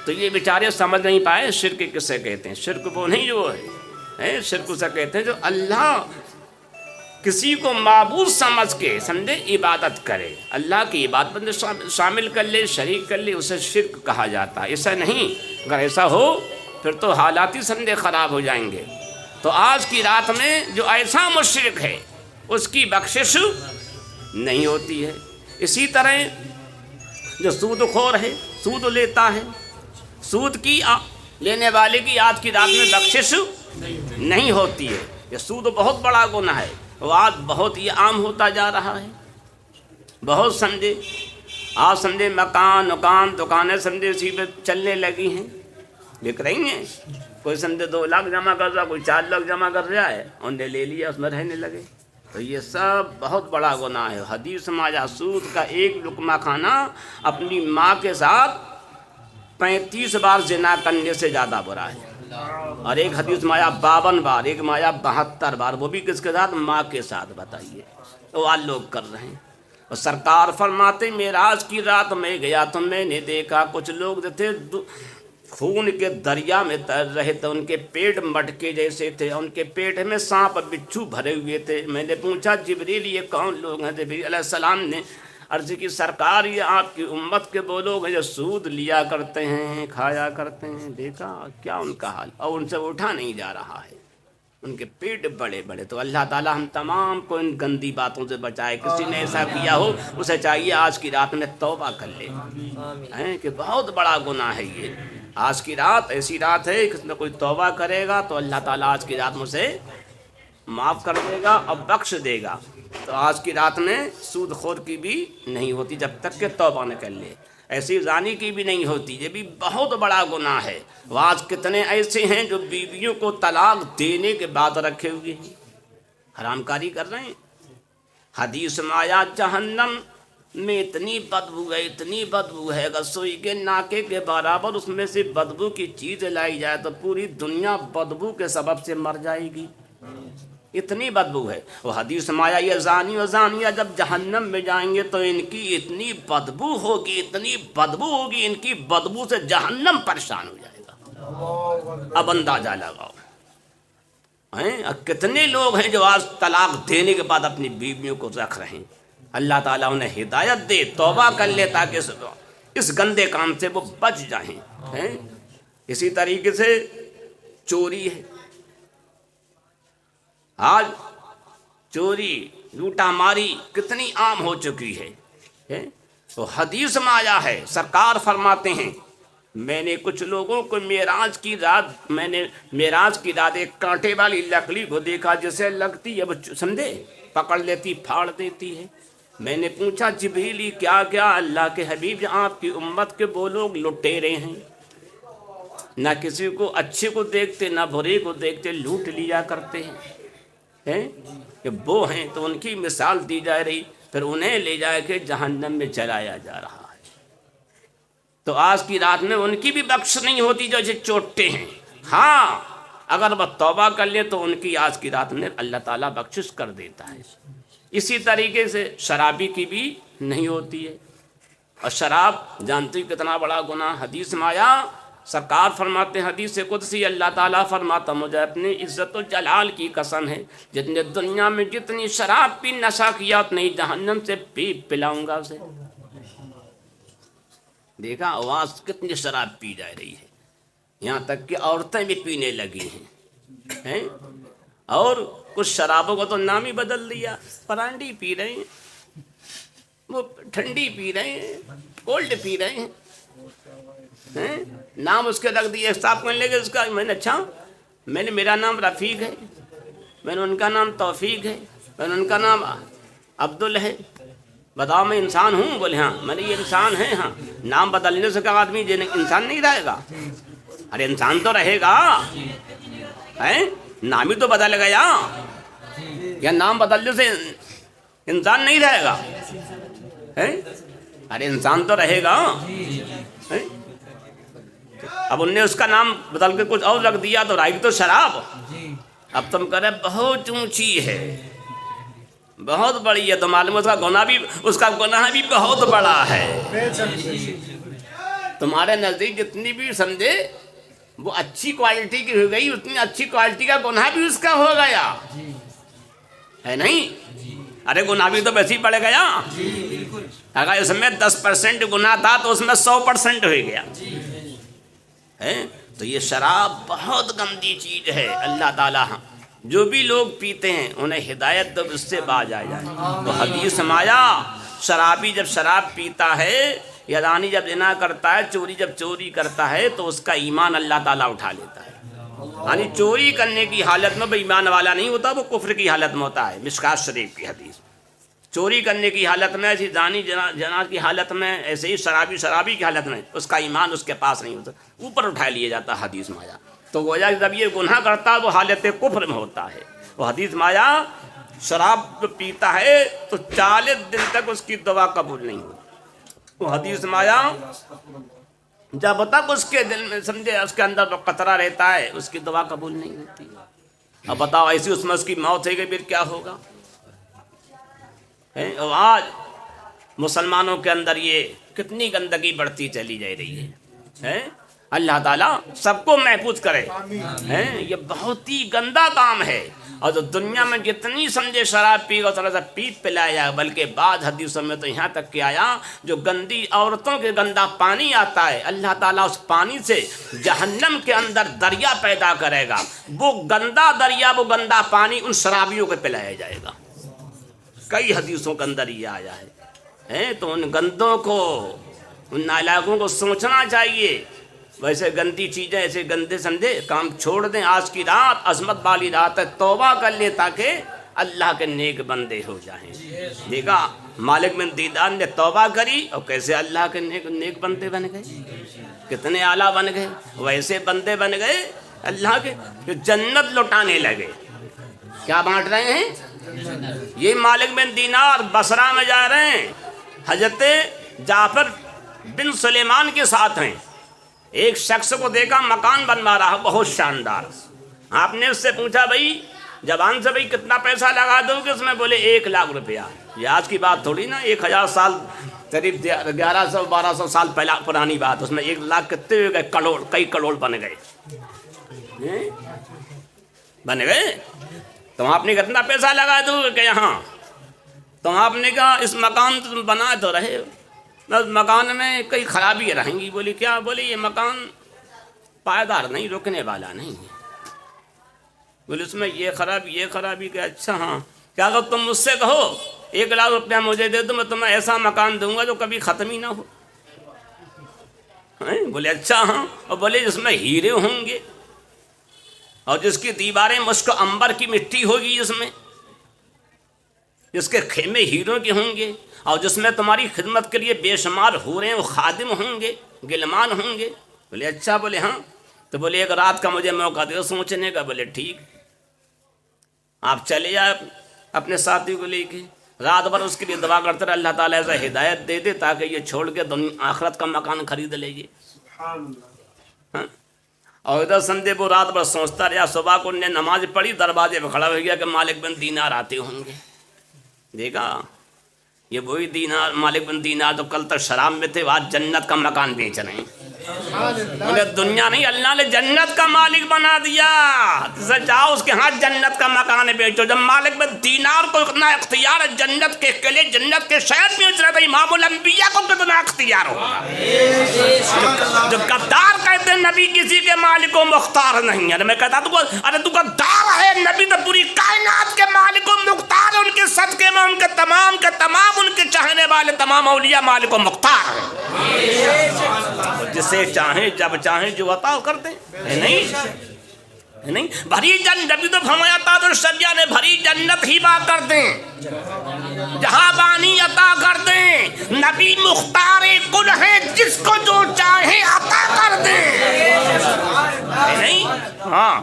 تو یہ بیچارے سمجھ نہیں پائے شرک کسے کہتے ہیں۔ شرک وہ نہیں جو ہے، شرک اسے کہتے ہیں جو اللہ کسی کو معبود سمجھ کے سمجھے عبادت کرے، اللہ کی عبادت میں شامل کر لے، شریک کر لے، اسے شرک کہا جاتا ہے۔ ایسا نہیں، اگر ایسا ہو پھر تو حالات ہی سمجھے خراب ہو جائیں گے۔ تو آج کی رات میں جو ایسا مشرک ہے اس کی بخشش نہیں ہوتی ہے۔ اسی طرح جو سود خور ہے، سود لیتا ہے، سود کی لینے والے کی آج کی رات میں بخشش نہیں ہوتی ہے۔ یہ سود بہت بڑا گناہ ہے، وہ آج بہت یہ عام ہوتا جا رہا ہے۔ بہت سمجھے آج سمجھے مکان دکانیں سمجھے اسی پہ چلنے لگی ہیں، بک رہی ہیں۔ کوئی سمجھے 2 لاکھ جمع کر رہا، کوئی 4 لاکھ جمع کر رہا ہے، انہوں نے لے لیا، اس میں رہنے لگے۔ تو یہ سب بہت بڑا گناہ ہے۔ حدیث میں آیا سود کا ایک لقمہ کھانا اپنی ماں کے ساتھ 35 بار زنا کرنے سے زیادہ برا ہے۔ اور ایک حدیث میں آیا 52 بار، ایک میں آیا 72 بار، وہ بھی کس کے ساتھ؟ ماں کے ساتھ۔ بتائیے تو آج لوگ کر رہے ہیں۔ اور سرکار فرماتے معراج کی رات میں گیا تو میں نے دیکھا کچھ لوگ جو تھے خون کے دریا میں تیر رہے تھے، ان کے پیٹ مٹکے جیسے تھے، ان کے پیٹ میں سانپ بچھو بھرے ہوئے تھے۔ میں نے پوچھا جبریل یہ کون لوگ ہیں؟ جبریل علیہ السلام نے عرض کی سرکار یہ آپ کی امت کے وہ لوگ ہیں جو سود لیا کرتے ہیں، کھایا کرتے ہیں۔ دیکھا کیا ان کا حال، اور ان سے اٹھا نہیں جا رہا ہے، ان کے پیٹ بڑے بڑے۔ تو اللہ تعالی ہم تمام کو ان گندی باتوں سے بچائے۔ کسی نے ایسا کیا ہو اسے چاہیے آج کی رات میں توبہ کر لے، کہ بہت بڑا گناہ ہے یہ۔ آج کی رات ایسی رات ہے کہ اس میں کوئی توبہ کرے گا تو اللہ تعالیٰ آج کی رات میں اسے معاف کر دے گا اور بخش دے گا۔ تو آج کی رات میں سود خور کی بھی نہیں ہوتی جب تک کہ توبہ نہ کر لے، ایسی زانی کی بھی نہیں ہوتی، یہ بھی بہت بڑا گناہ ہے۔ وہ آج کتنے ایسے ہیں جو بیویوں کو طلاق دینے کے بعد رکھے ہوئے ہیں، حرام کاری کر رہے ہیں۔ حدیث میں آیا جہنم میں اتنی بدبو ہے، اتنی بدبو ہے، اگر سوئی کے ناکے کے برابر اس میں سے بدبو کی چیز لائی جائے تو پوری دنیا بدبو کے سبب سے مر جائے گی، اتنی بدبو ہے۔ وہ حدیث میں آیا یہ زانی و زانیہ جب جہنم میں جائیں گے تو ان کی اتنی بدبو ہوگی، اتنی بدبو ہوگی، ان کی بدبو سے جہنم پریشان ہو جائے گا۔ اب اندازہ لگاؤ کتنے لوگ ہیں جو آج طلاق دینے کے بعد اپنی بیویوں کو رکھ رہے ہیں۔ اللہ تعالیٰ انہیں ہدایت دے، توبہ کر لے تاکہ اس گندے کام سے وہ بچ جائیں۔ اسی طریقے سے چوری ہے، آج چوری لوٹا ماری کتنی عام ہو چکی ہے۔ تو حدیث میں آیا ہے سرکار فرماتے ہیں میں نے کچھ لوگوں کو معراج کی رات ایک کانٹے والی لکڑی کو دیکھا جسے لگتی ہے وہ سمجھے پکڑ لیتی، پھاڑ دیتی ہے۔ میں نے پوچھا جبریل کیا کیا؟ اللہ کے حبیب آپ کی امت کے وہ لوگ لٹیرے ہیں، نہ کسی کو اچھے کو دیکھتے نہ برے کو دیکھتے، لوٹ لیا کرتے ہیں کہ وہ ہیں تو ان کی مثال دی جا رہی، پھر انہیں لے جا کے جہنم میں جلایا جا رہا ہے۔ تو آج کی رات میں ان کی بھی بخش نہیں ہوتی جو اسے چوٹتے ہیں۔ ہاں اگر وہ توبہ کر لیں تو ان کی آج کی رات میں اللہ تعالیٰ بخشش کر دیتا ہے۔ اسی طریقے سے شرابی کی بھی نہیں ہوتی ہے، اور شراب جانتے کتنا بڑا گناہ۔ حدیث میں آیا سرکار فرماتے ہیں حدیث قدسی اللہ تعالیٰ فرماتا مجھے اپنی عزت و جلال کی قسم ہے جتنے دنیا میں جتنی شراب پی نشہ کیا اتنی جہنم سے پلاؤں گا اسے۔ دیکھا آواز کتنی شراب پی جا رہی ہے، یہاں تک کہ عورتیں بھی پینے لگی ہیں، اور کچھ شرابوں کو تو نام ہی بدل دیا، پرانڈی پی رہے ہیں، وہ ٹھنڈی پی رہے ہیں، کولڈ پی رہے ہیں، نام اس کے رکھ دیے۔ صاحب کہنے لگے اس کا، میں نے اچھا میرا نام رفیق ہے، میں نے ان کا نام توفیق ہے، میں نے ان کا نام عبدل ہے، بتاؤ میں انسان ہوں؟ بولے ہاں۔ میں نے یہ انسان ہے، ہاں۔ نام بدلنے سے کہا آدمی انسان نہیں رہے گا؟ ارے انسان تو رہے گا، نام ہی تو بدل گیا، یا نام بدلنے سے انسان نہیں رہے گا؟ ارے انسان تو رہے گا۔ اب انہیں اس کا نام بدل کے کچھ اور رکھ دیا تو رائے تو شراب۔ اب تم کہہ رہے بہت اونچی ہے، بہت بڑی ہے، تو معلوم اس کا گناہ بھی بہت بڑا ہے۔ تمہارے نزدیک جتنی بھی سمجھے وہ اچھی کوالٹی کی ہو گئی، اتنی اچھی کوالٹی کا گناہ بھی اس کا ہو گیا ہے نہیں؟ ارے گناہ بھی تو ویسے ہی پڑ گیا، اگر اس میں 10% گناہ تھا تو اس میں 100% ہو گیا ہے۔ تو یہ شراب بہت گندی چیز ہے۔ اللہ تعالیٰ جو بھی لوگ پیتے ہیں انہیں ہدایت دو اس سے باز آ جائے۔ تو حدیث میں آیا شرابی جب شراب پیتا ہے یا رانی جب زنا کرتا ہے، چوری جب چوری کرتا ہے تو اس کا ایمان اللہ تعالیٰ اٹھا لیتا ہے۔ یعنی چوری کرنے کی حالت میں وہ ایمان والا نہیں ہوتا، وہ کفر کی حالت میں ہوتا ہے۔ مشکات شریف کی حدیث، چوری کرنے کی حالت میں، ایسی زانی جنا کی حالت میں، ایسے ہی شرابی کی حالت میں اس کا ایمان اس کے پاس نہیں ہوتا، اوپر اٹھا لیا جاتا ہے۔ حدیث میں آیا تو گویا جب یہ گناہ کرتا ہے وہ حالت کفر میں ہوتا ہے۔ وہ حدیث میں آیا شراب پیتا ہے تو 40 دن تک اس کی دعا قبول نہیں ہوتی۔ وہ حدیث میں آیا جب تک اس کے دل میں سمجھے اس کے اندر وہ قطرہ رہتا ہے اس کی دعا قبول نہیں ہوتی۔ اب بتاؤ ایسی اس میں اس کی موت ہے گئی پھر کیا ہوگا؟ اور آج مسلمانوں کے اندر یہ کتنی گندگی بڑھتی چلی جا رہی ہے۔ اللہ تعالیٰ سب کو محفوظ کرے۔ یہ بہت ہی گندا کام ہے، اور جو دنیا میں جتنی سمجھے شراب پی گا تھوڑا سا پیپ پلایا، بلکہ بعض حدیثوں میں تو یہاں تک کہ آیا جو گندی عورتوں کے گندا پانی آتا ہے اللہ تعالیٰ اس پانی سے جہنم کے اندر دریا پیدا کرے گا، وہ گندا دریا، وہ گندا پانی ان شرابیوں کو پلایا جائے گا۔ کئی حدیثوں کے اندر یہ آیا ہے۔ تو ان گندوں کو، ان نالائقوں کو سوچنا چاہیے، ویسے گندی چیزیں، ایسے گندے سمجھے کام چھوڑ دیں۔ آج کی رات عظمت والی رات ہے، توبہ کر لیں تاکہ اللہ کے نیک بندے ہو جائیں۔ دیکھا مالک بن دیدار نے توبہ کری اور کیسے اللہ کے نیک بندے بن گئے، کتنے اعلیٰ بن گئے، ویسے بندے بن گئے اللہ کے جو جنت لٹانے لگے۔ کیا بانٹ رہے ہیں؟ یہ مالک بن دینار بصرہ میں جا رہے ہیں، حضرت جعفر بن سلیمان کے ساتھ ہیں۔ ایک شخص کو دیکھا مکان بنوا رہا بہت شاندار۔ آپ نے اس سے پوچھا بھائی زبان سے، بھائی کتنا پیسہ لگا دو گے اس میں؟ بولے 1,00,000 روپیہ۔ یہ آج کی بات تھوڑی نا، 1000 سال قریب 1100-1200 سال پہلا پرانی بات۔ اس میں 1,00,000 کتنے ہو گئے؟ کروڑ، کئی کروڑ بن گئے، بن گئے۔ تو آپ نے کتنا پیسہ لگا دو گے کہ یہاں؟ تو آپ نے کہا اس مکان تم بنا تو رہے ہو، بس مکان میں کئی خرابی رہیں گی۔ بولی کیا؟ بولے یہ مکان پائیدار نہیں، رکنے والا نہیں ہے۔ بولے اس میں یہ خرابی کہ اچھا ہاں، کیا اگر تم مجھ سے کہو 1,00,000 روپیہ مجھے دے دو، میں تمہیں ایسا مکان دوں گا جو کبھی ختم ہی نہ ہو۔ بولے اچھا ہاں، اور بولے جس میں ہیرے ہوں گے اور جس کی دیواریں مشک عنبر کی مٹی ہوگی، جس کے خیمے ہیروں کے ہوں گے، اور جس میں تمہاری خدمت کے لیے بے شمار حوریں و خادم ہوں گے، غلمان ہوں گے۔ بولے اچھا۔ بولے ہاں۔ تو بولے 1 رات کا مجھے موقع دو سوچنے کا۔ بولے ٹھیک۔ آپ چلے جائے اپنے ساتھی کو لے کے، رات بھر اس کے لیے دعا کرتے رہے اللہ تعالیٰ ایسا ہدایت دے دے تاکہ یہ چھوڑ کے آخرت کا مکان خرید لے یہ۔ اور ادھر سندے وہ رات بھر سوچتا رہا، صبح کو نے نماز پڑھی، دروازے پہ کھڑا ہو گیا کہ مالک بن دینار آتے ہوں گے۔ دیکھا یہ وہی دینار، مالک بن دینار تو کل تک شراب میں تھے، آج جنت کا مکان بیچ رہے ہیں۔ انہیں دنیا نہیں، اللہ نے جنت کا مالک بنا دیا۔ جاؤ اس کے ہاتھ جنت کا مکان بیچو۔ جب مالک بن دینار کو اتنا اختیار ہے جنت کے قلعے، جنت کے شہر بیچ رہا تھا، امام الانبیاء کو کتنا اختیار ہوگا؟ جو غدار کہتے ہیں نبی کسی کے مالک کو مختار نہیں ہے، میں کہتا ارے تو غدار ہے، نبی تو پوری کائنات کے مالک کو مختار ہے، ان کے صدقے میں ان کے تمام ان کے چاہنے والے تمام اولیاء مالک کو مختار ہے، جسے چاہیں جب چاہیں جو عطا کر دیں۔ نہیں بھری جنت، نبی تو فرمایا تھا تو شریعہ نے بھری جنت ہبا کر دیں، جہاں بانی عطا کر دیں، نبی مختار کل ہے، جس کو جو چاہیں عطا کر دیں۔ نہیں ہاں،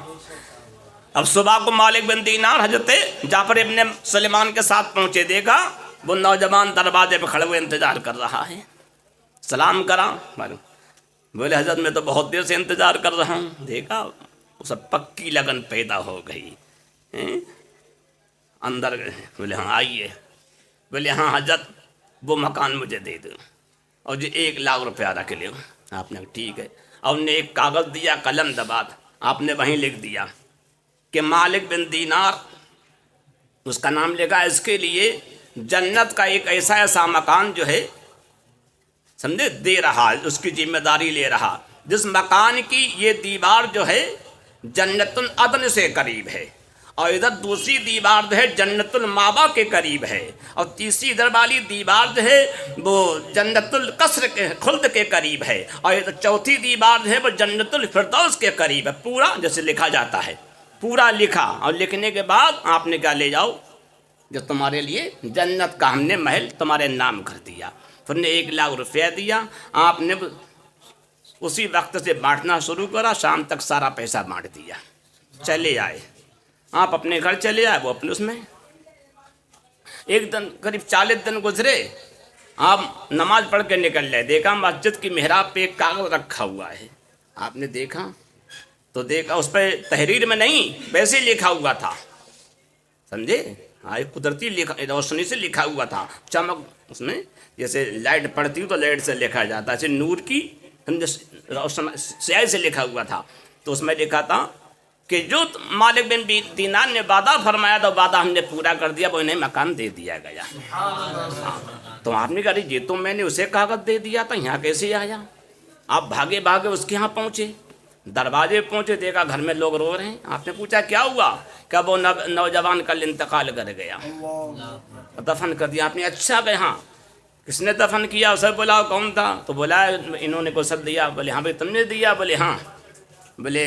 اب صبح کو مالک بن دینار حضرت جعفر ابن سلیمان کے ساتھ پہنچے، دیکھا وہ نوجوان دروازے پہ کھڑے ہوئے انتظار کر رہا ہے۔ سلام کرا، بولے حضرت میں تو بہت دیر سے انتظار کر رہا ہوں۔ دیکھا اسے پکی لگن پیدا ہو گئی، اندر گئے۔ بولے ہاں آئیے۔ بولے ہاں حضرت وہ مکان مجھے دے دو اور جو 1,00,000 روپیہ رکھ لو۔ آپ نے ٹھیک ہے، اور نے ایک کاغذ دیا، قلم دبا، آپ نے وہیں لکھ دیا کہ مالک بن دینار، اس کا نام لکھا، اس کے لیے جنت کا ایک ایسا مکان جو ہے سمجھے دے رہا، اس کی ذمہ داری لے رہا، جس مکان کی یہ دیوار جو ہے جنت العدن سے قریب ہے، اور ادھر دوسری دیوار جو ہے جنت المأویٰ کے قریب ہے، اور تیسری ادھر والی دیوار جو ہے وہ جنت القصر کے خلد کے قریب ہے، اور ادھر چوتھی دیوار جو ہے وہ جنت الفردوس کے قریب ہے۔ پورا جیسے لکھا جاتا ہے، پورا لکھا، اور لکھنے کے بعد آپ نے کیا لے جاؤ جو تمہارے لیے جنت کا ہم نے محل تمہارے نام کر دیا۔ پھر نے 1,00,000 روپیہ دیا، آپ نے اسی وقت سے بانٹنا شروع کرا، شام تک سارا پیسہ بانٹ دیا، چلے آئے، آپ اپنے گھر چلے آئے، وہ اپنے اس میں۔ ایک دن قریب 40 دن گزرے، آپ نماز پڑھ کے نکل لے، دیکھا مسجد کی محراب پہ ایک کاغذ رکھا ہوا ہے، آپ نے دیکھا تو دیکھا اس پہ تحریر میں نہیں، ویسے لکھا ہوا تھا، سمجھے؟ ہاں، ایک قدرتی روشنی سے لکھا ہوا تھا، چمک اس میں جیسے لائٹ پڑتی ہو تو لائٹ سے لکھا جاتا ہے، ایسے نور کی روشن سیاہی سے لکھا ہوا تھا۔ تو اس میں لکھا تھا کہ جو مالک بن دینار نے وعدہ فرمایا تھا، وعدہ ہم نے پورا کر دیا، وہ انہیں مکان دے دیا گیا۔ تو آپ نے کہا یہ تو میں نے اسے کاغذ دے دیا تھا، یہاں کیسے آیا؟ آپ بھاگے بھاگے اس کے یہاں پہنچے، دروازے پہنچے، دیکھا گھر میں لوگ رو رہے ہیں۔ آپ نے پوچھا کیا ہوا؟ کہ وہ نوجوان کل انتقال کر گیا، دفن کر دیا۔ آپ نے اچھا کہا کس نے دفن کیا؟ اسے بولا کون تھا؟ تو بولا انہوں نے غسل دیا۔ بولے ہاں بھائی تم نے دیا؟ بولے ہاں۔ بولے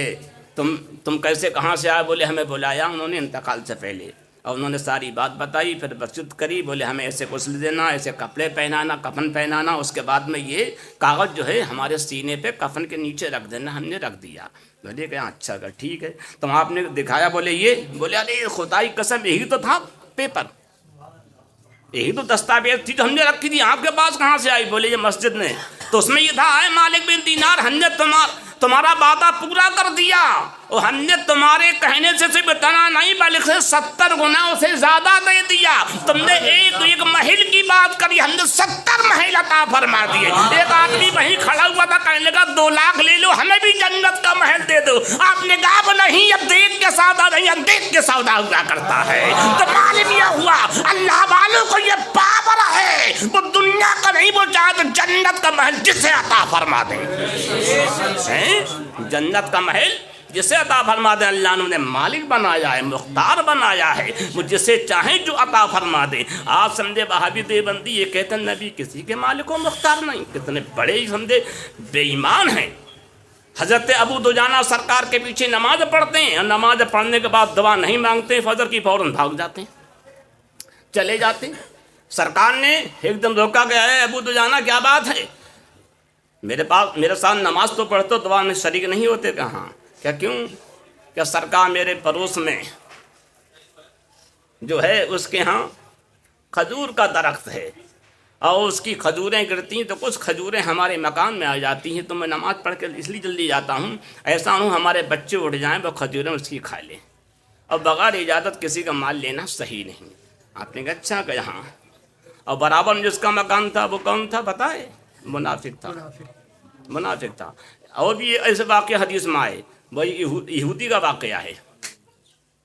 تم کیسے کہاں سے آئے؟ بولے ہمیں بلایا انہوں نے انتقال سے پہلے، اور انہوں نے ساری بات بتائی، پھر وصیت کری، بولے ہمیں ایسے غسل دینا، ایسے کپڑے پہنانا، کفن پہنانا، اس کے بعد میں یہ کاغذ جو ہے ہمارے سینے پہ کفن کے نیچے رکھ دینا، ہم نے رکھ دیا۔ بولے کہ اچھا کہ ٹھیک ہے، تو آپ نے دکھایا، بولے یہ، بولے ارے خدائی قسم یہی تو تھا پیپر، یہی تو دستاویز تھی جو ہم نے رکھی تھی، آپ کے پاس کہاں سے آئی؟ بولے یہ مسجد نے، تو اس میں یہ تھا اے مالک بن دینار، ہم نے تمہارا وعدہ پورا کر دیا، اور ہم نے تمہارے کہنے سے صرف اتنا نہیں بلکہ 70 گنا اسے زیادہ دے دیا۔ تم نے ایک محل کی بات کری، ہم نے 70 محل عطا فرما دیے۔ ایک آدمی وہیں کھڑا ہوا تھا، کہنے لگا 2 لاکھ لے لو، ہمیں بھی جنت کا محل دے دو۔ آپ نے کہا اب نہیں، اب دیکھ کے سودا نہیں، اب دیکھ کے سودا ہوا کرتا ہے۔ تو معلوم یہ ہوا اللہ والوں کو یہ پاور ہے، وہ دنیا کا نہیں، وہ چاہے تو جنت کا محل جسے عطا فرما دیں، جنت کا محل جسے عطا فرما دے۔ اللہ نے مالک بنایا ہے، مختار بنایا ہے، وہ جسے چاہیں جو عطا فرما دے۔ آپ سمجھے وہابی دیوبندی یہ کہتے ہیں نبی کسی کے مالک و مختار نہیں، کتنے بڑے سمجھے بے ایمان ہیں۔ حضرت ابو دجانہ سرکار کے پیچھے نماز پڑھتے ہیں، اور نماز پڑھنے کے بعد دعا نہیں مانگتے، فجر کی فوراً بھاگ جاتے ہیں، چلے جاتے ہیں۔ سرکار نے ایک دم روکا گیا ہے، ابو دجانہ کیا بات ہے؟ میرے ساتھ نماز تو پڑھتے، دعا میں شریک نہیں ہوتے؟ کہاں؟ کیا کیوں؟ کیا سرکار میرے پڑوس میں جو ہے اس کے ہاں کھجور کا درخت ہے، اور اس کی کھجوریں گرتی ہیں تو کچھ کھجوریں ہمارے مکان میں آ جاتی ہیں، تو میں نماز پڑھ کے اس لیے جلدی جاتا ہوں، ایسا ہوں ہمارے بچے اٹھ جائیں وہ کھجوریں اس کی کھا لیں، اور بغیر اجازت کسی کا مال لینا صحیح نہیں۔ آپ نے کہا اچھا کہ ہاں۔ اور برابر جس کا مکان تھا وہ کون تھا بتائے؟ منافق تھا، منافق تھا۔ اور بھی ایسے واقعہ حدیث میں آئے، وہی یہودی کا واقعہ ہے،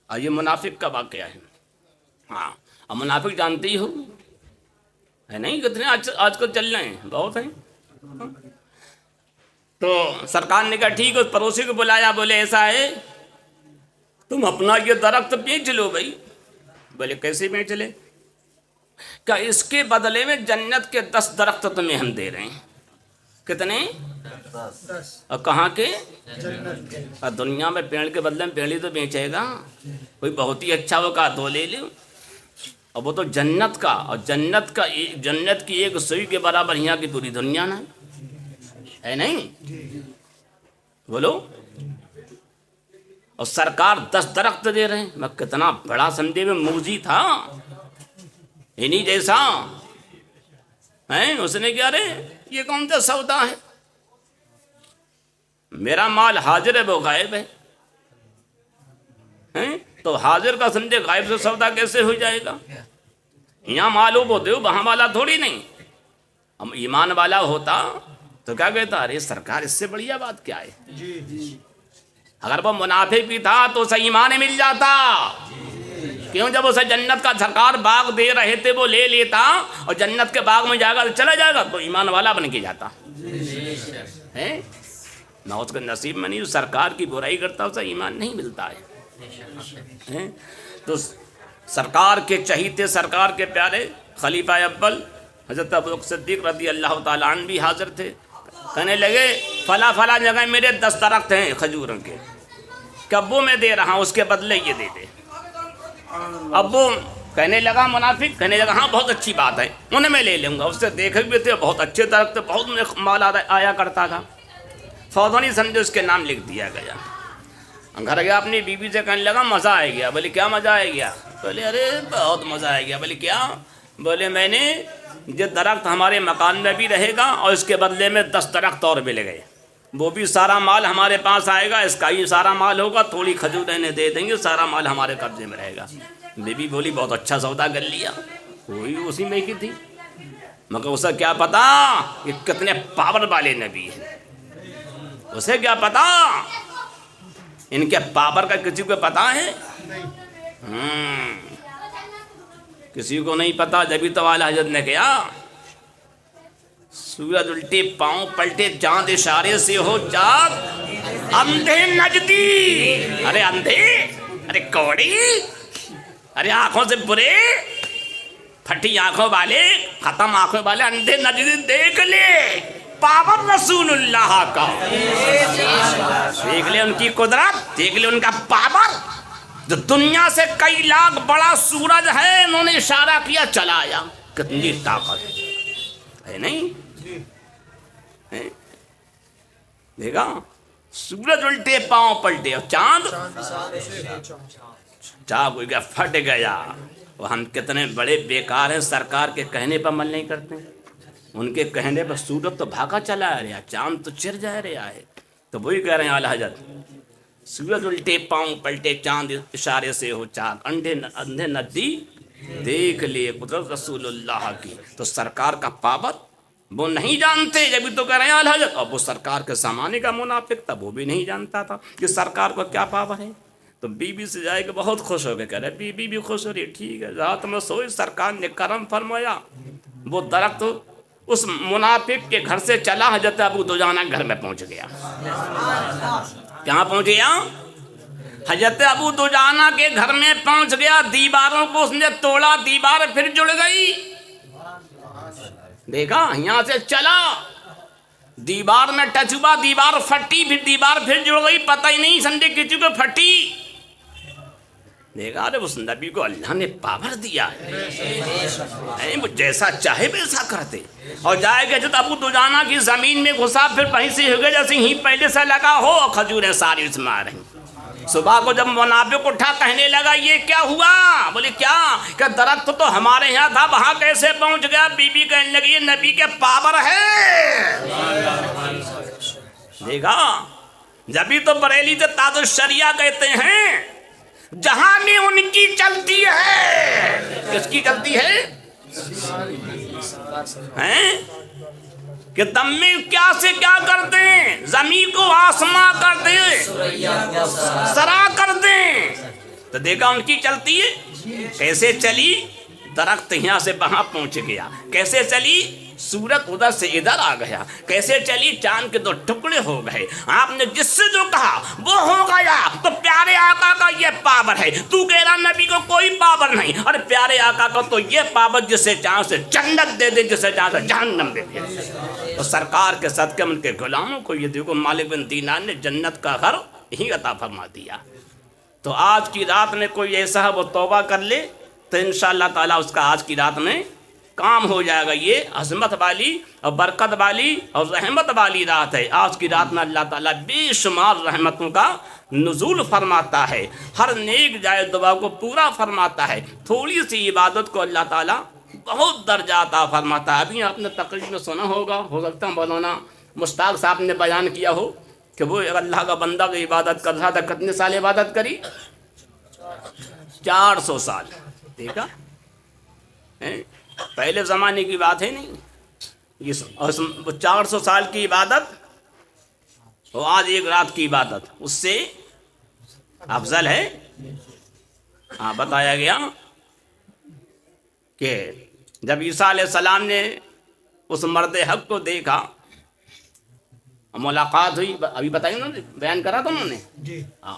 اور یہ منافق کا واقعہ ہے۔ ہاں، اور منافق جانتے ہی ہو ہے نہیں، کتنے آج کل چل رہے ہیں، بہت ہیں۔ تو سرکار نے کہا ٹھیک ہے، پڑوسی کو بلایا، بولے ایسا ہے تم اپنا یہ درخت بیچ لو بھائی۔ بولے کیسے بیچ لے؟ کہ اس کے بدلے میں جنت کے 10 درخت تمہیں ہم دے رہے ہیں۔ کتنے؟ 10۔ اور کہاں کے؟ جنت کے۔ اور دنیا میں پیڑ کے بدلے میں پیڑ ہی تو بیچے گا، کوئی بہت ہی اچھا وہ کہا تو لے لو، اور وہ تو جنت کا، اور جنت کی ایک سوئی کے برابر یہاں کی پوری دنیا نہ ہے نہیں؟ بولو۔ اور سرکار 10 درخت دے رہے ہیں، میں کتنا بڑا سمجھے میں موزی تھا انہی جیسا ہے۔ اس نے کیا رے یہ کون سا سودا ہے؟ میرا مال حاضر ہے وہ غائب ہے، تو حاضر کا سمجھے غائب سے سودا کیسے ہو جائے گا؟ یہاں معلوم ہوتے ہو وہاں والا تھوڑی نہیں۔ ہم ایمان والا ہوتا تو کیا کہتا، ارے سرکار اس سے بڑھیا بات کیا ہے؟ اگر وہ منافق بھی تھا تو اسے ایمان مل جاتا، کیوں؟ جب اسے جنت کا جھکار باغ دے رہے تھے وہ لے لیتا اور جنت کے باغ میں جائے گا تو چلا جائے گا، تو ایمان والا بن کے جاتا ہے نہ، اس کے نصیب میں نہیں، سرکار کی برائی کرتا اسے ایمان نہیں ملتا ہے۔ تو سرکار کے چہیتے، سرکار کے پیارے خلیفہ اول حضرت ابوبکر صدیق رضی اللہ تعالیٰ عنہ بھی حاضر تھے، کہنے لگے فلاں فلاں جگہ میرے 10 درخت ہیں کھجوروں کے، کہ ابو میں دے رہا ہوں، اس کے بدلے یہ دے دے۔ ابو کہنے لگا، منافق کہنے لگا ہاں بہت اچھی بات ہے، انہیں میں لے لوں گا، اس سے دیکھے بھی تھے بہت اچھے درخت، بہت مال آیا کرتا تھا، فوراً ہی سمجھے اس کے نام لکھ دیا گیا۔ گھر گیا اپنی بیوی سے، کہنے لگا مزہ آ گیا۔ بولے کیا مزہ آ گیا؟ بولے ارے بہت مزہ آ گیا۔ بولے کیا؟ بولے میں نے یہ درخت ہمارے مکان میں بھی رہے گا اور اس کے بدلے میں 10 درخت اور مل گئے، وہ بھی سارا مال ہمارے پاس آئے گا، اس کا ہی سارا مال ہوگا، تھوڑی کھجور انہیں دے دیں گے، سارا مال ہمارے قبضے میں رہے گا۔ بیوی بولی بہت اچھا سودا کر لیا، وہی اسی میں کی تھی، مگر اسے کیا پتا کہ کتنے پاور والے نبی ہیں، اسے کیا پتا ان کے پاور کا کسی کو پتا ہے؟ کسی کو نہیں پتا۔ جبھی تو اعلیٰ حضرت نے کیا، سورج الٹے پاؤں پلٹے چاند اشارے سے ہو چاند، اندھے نجدی، ارے اندھے، ارے کوڑی، ارے آنکھوں سے برے، پھٹی آنکھوں والے، ختم آنکھوں والے، اندھے نجدی دیکھ لے پاور رسول اللہ کا، دیکھ لے ان کی قدرت، دیکھ لے ان کا پاور، جو دنیا سے کئی لاکھ بڑا سورج ہے، انہوں نے اشارہ کیا چلا آیا، کتنی طاقت ہے نہیں؟ دیکھا سورج الٹے پاؤں پلٹے اور چاند چاک ہو گیا، پھٹ گیا۔ وہ ہم کتنے بڑے بیکار ہیں، سرکار کے کہنے پر عمل نہیں کرتے، ان کے کہنے پر سورج تو بھاگا چلا آ رہا، چاند تو چر جا رہا ہے۔ تو وہی کہہ رہے ہیں اعلیٰ حضرت، سورج الٹے پاؤں پلٹے چاند اشارے سے ہو چاک، اندھے ندی دیکھ لیے قدرت رسول اللہ کی۔ تو سرکار کا پاور وہ نہیں جانتے، جبھی تو کہہ رہے ہیں اعلیٰ حضرت، اب وہ سرکار کے زمانے کا منافق تھا، وہ بھی نہیں جانتا تھا کہ سرکار کو کیا پاور ہے۔ تو بیوی سے جائے کہ بہت خوش ہو کے کہہ رہے، بیوی بھی خوش ہو رہی، ٹھیک ہے، رات میں سوئی، سرکار نے کرم فرمایا، وہ درخت اس منافق کے گھر سے چلا، حضرت ابو دجانہ گھر میں پہنچ گیا۔ کہاں پہنچ گیا؟ حضرت ابو دجانہ کے گھر میں پہنچ گیا، دیواروں کو اس نے توڑا، دیوار پھر جڑ گئی، دیکھا یہاں سے چلا، دیوار میں ٹچ ہوا، دیوار پھٹی، پھر دیوار پھر جڑ گئی، پتہ ہی نہیں سمجھے کسی کو پھٹی۔ دیکھا ارے اس نبی کو اللہ نے پاور دیا ہے، وہ جیسا چاہے ویسا کرتے۔ اور جائے گا جب ابو دجانہ کی زمین میں گھسا، پھر وہیں سے ہو گیا جیسے ہی پہلے سے لگا ہو، کھجوریں ساری اس میں آ رہی۔ صبح کو جب منافق اٹھا کہنے لگا یہ کیا ہوا؟ بولے کیا؟ کہ درخت تو ہمارے یہاں تھا، وہاں کیسے پہنچ گیا؟ بیوی کہنے لگی یہ نبی کے پاور ہے۔ دیکھا جبھی تو بریلی سے تاج الشریعہ کہتے ہیں جہاں میں ان کی چلتی ہے، کس کی چلتی ہے؟ کہ دم میں کیا سے کیا کر دیں، زمین کو آسماں کر دیں، سرا کر دیں۔ تو دیکھا ان کی چلتی ہے، کیسے چلی؟ درخت یہاں سے وہاں پہنچ گیا، کیسے چلی؟ سورج ادھر سے ادھر آ گیا، کیسے چلی؟ چاند کے 2 ٹکڑے ہو گئے۔ آپ نے جس سے جو کہا وہ ہو گیا۔ تو پیارے آقا کا یہ پاور ہے، تو کہہ رہا نبی کو کوئی پاور نہیں، اور پیارے آقا کا تو یہ پاور جسے چاہے سے جنت دے دے، جسے چاہے سے جہنم دے دے۔ تو سرکار کے صدقے ان کے غلاموں کو یہ دیکھو مالک بن دینار نے جنت کا گھر ہی عطا فرما دیا۔ تو آج کی رات میں کوئی ایسا ہے وہ توبہ کر لے تو انشاءاللہ تعالیٰ اس کا آج کی رات میں کام ہو جائے گا۔ یہ عظمت والی اور برکت والی اور رحمت والی رات ہے۔ آج کی رات میں اللہ تعالیٰ بے شمار رحمتوں کا نزول فرماتا ہے، ہر نیک جائز دعا کو پورا فرماتا ہے، تھوڑی سی عبادت کو اللہ تعالیٰ بہت درجہ عطا فرماتا ہے۔ ابھی آپ نے تقریر میں سنا ہوگا، ہو سکتا ہے مولانا مشتاق صاحب نے بیان کیا ہو کہ وہ اللہ کا بندہ کی عبادت کر رہا تھا، کتنے سال عبادت کری؟ 400 سال۔ دیکھا پہلے زمانے کی بات ہے نہیں، وہ 400 سال کی عبادت وہ آج ایک رات کی عبادت اس سے افضل ہے. ہاں بتایا گیا کہ جب عیسیٰ علیہ السلام نے اس مرد حق کو دیکھا، ملاقات ہوئی، ابھی بتائی انہوں نے، بیان کرا تھا انہوں نے جی. ہاں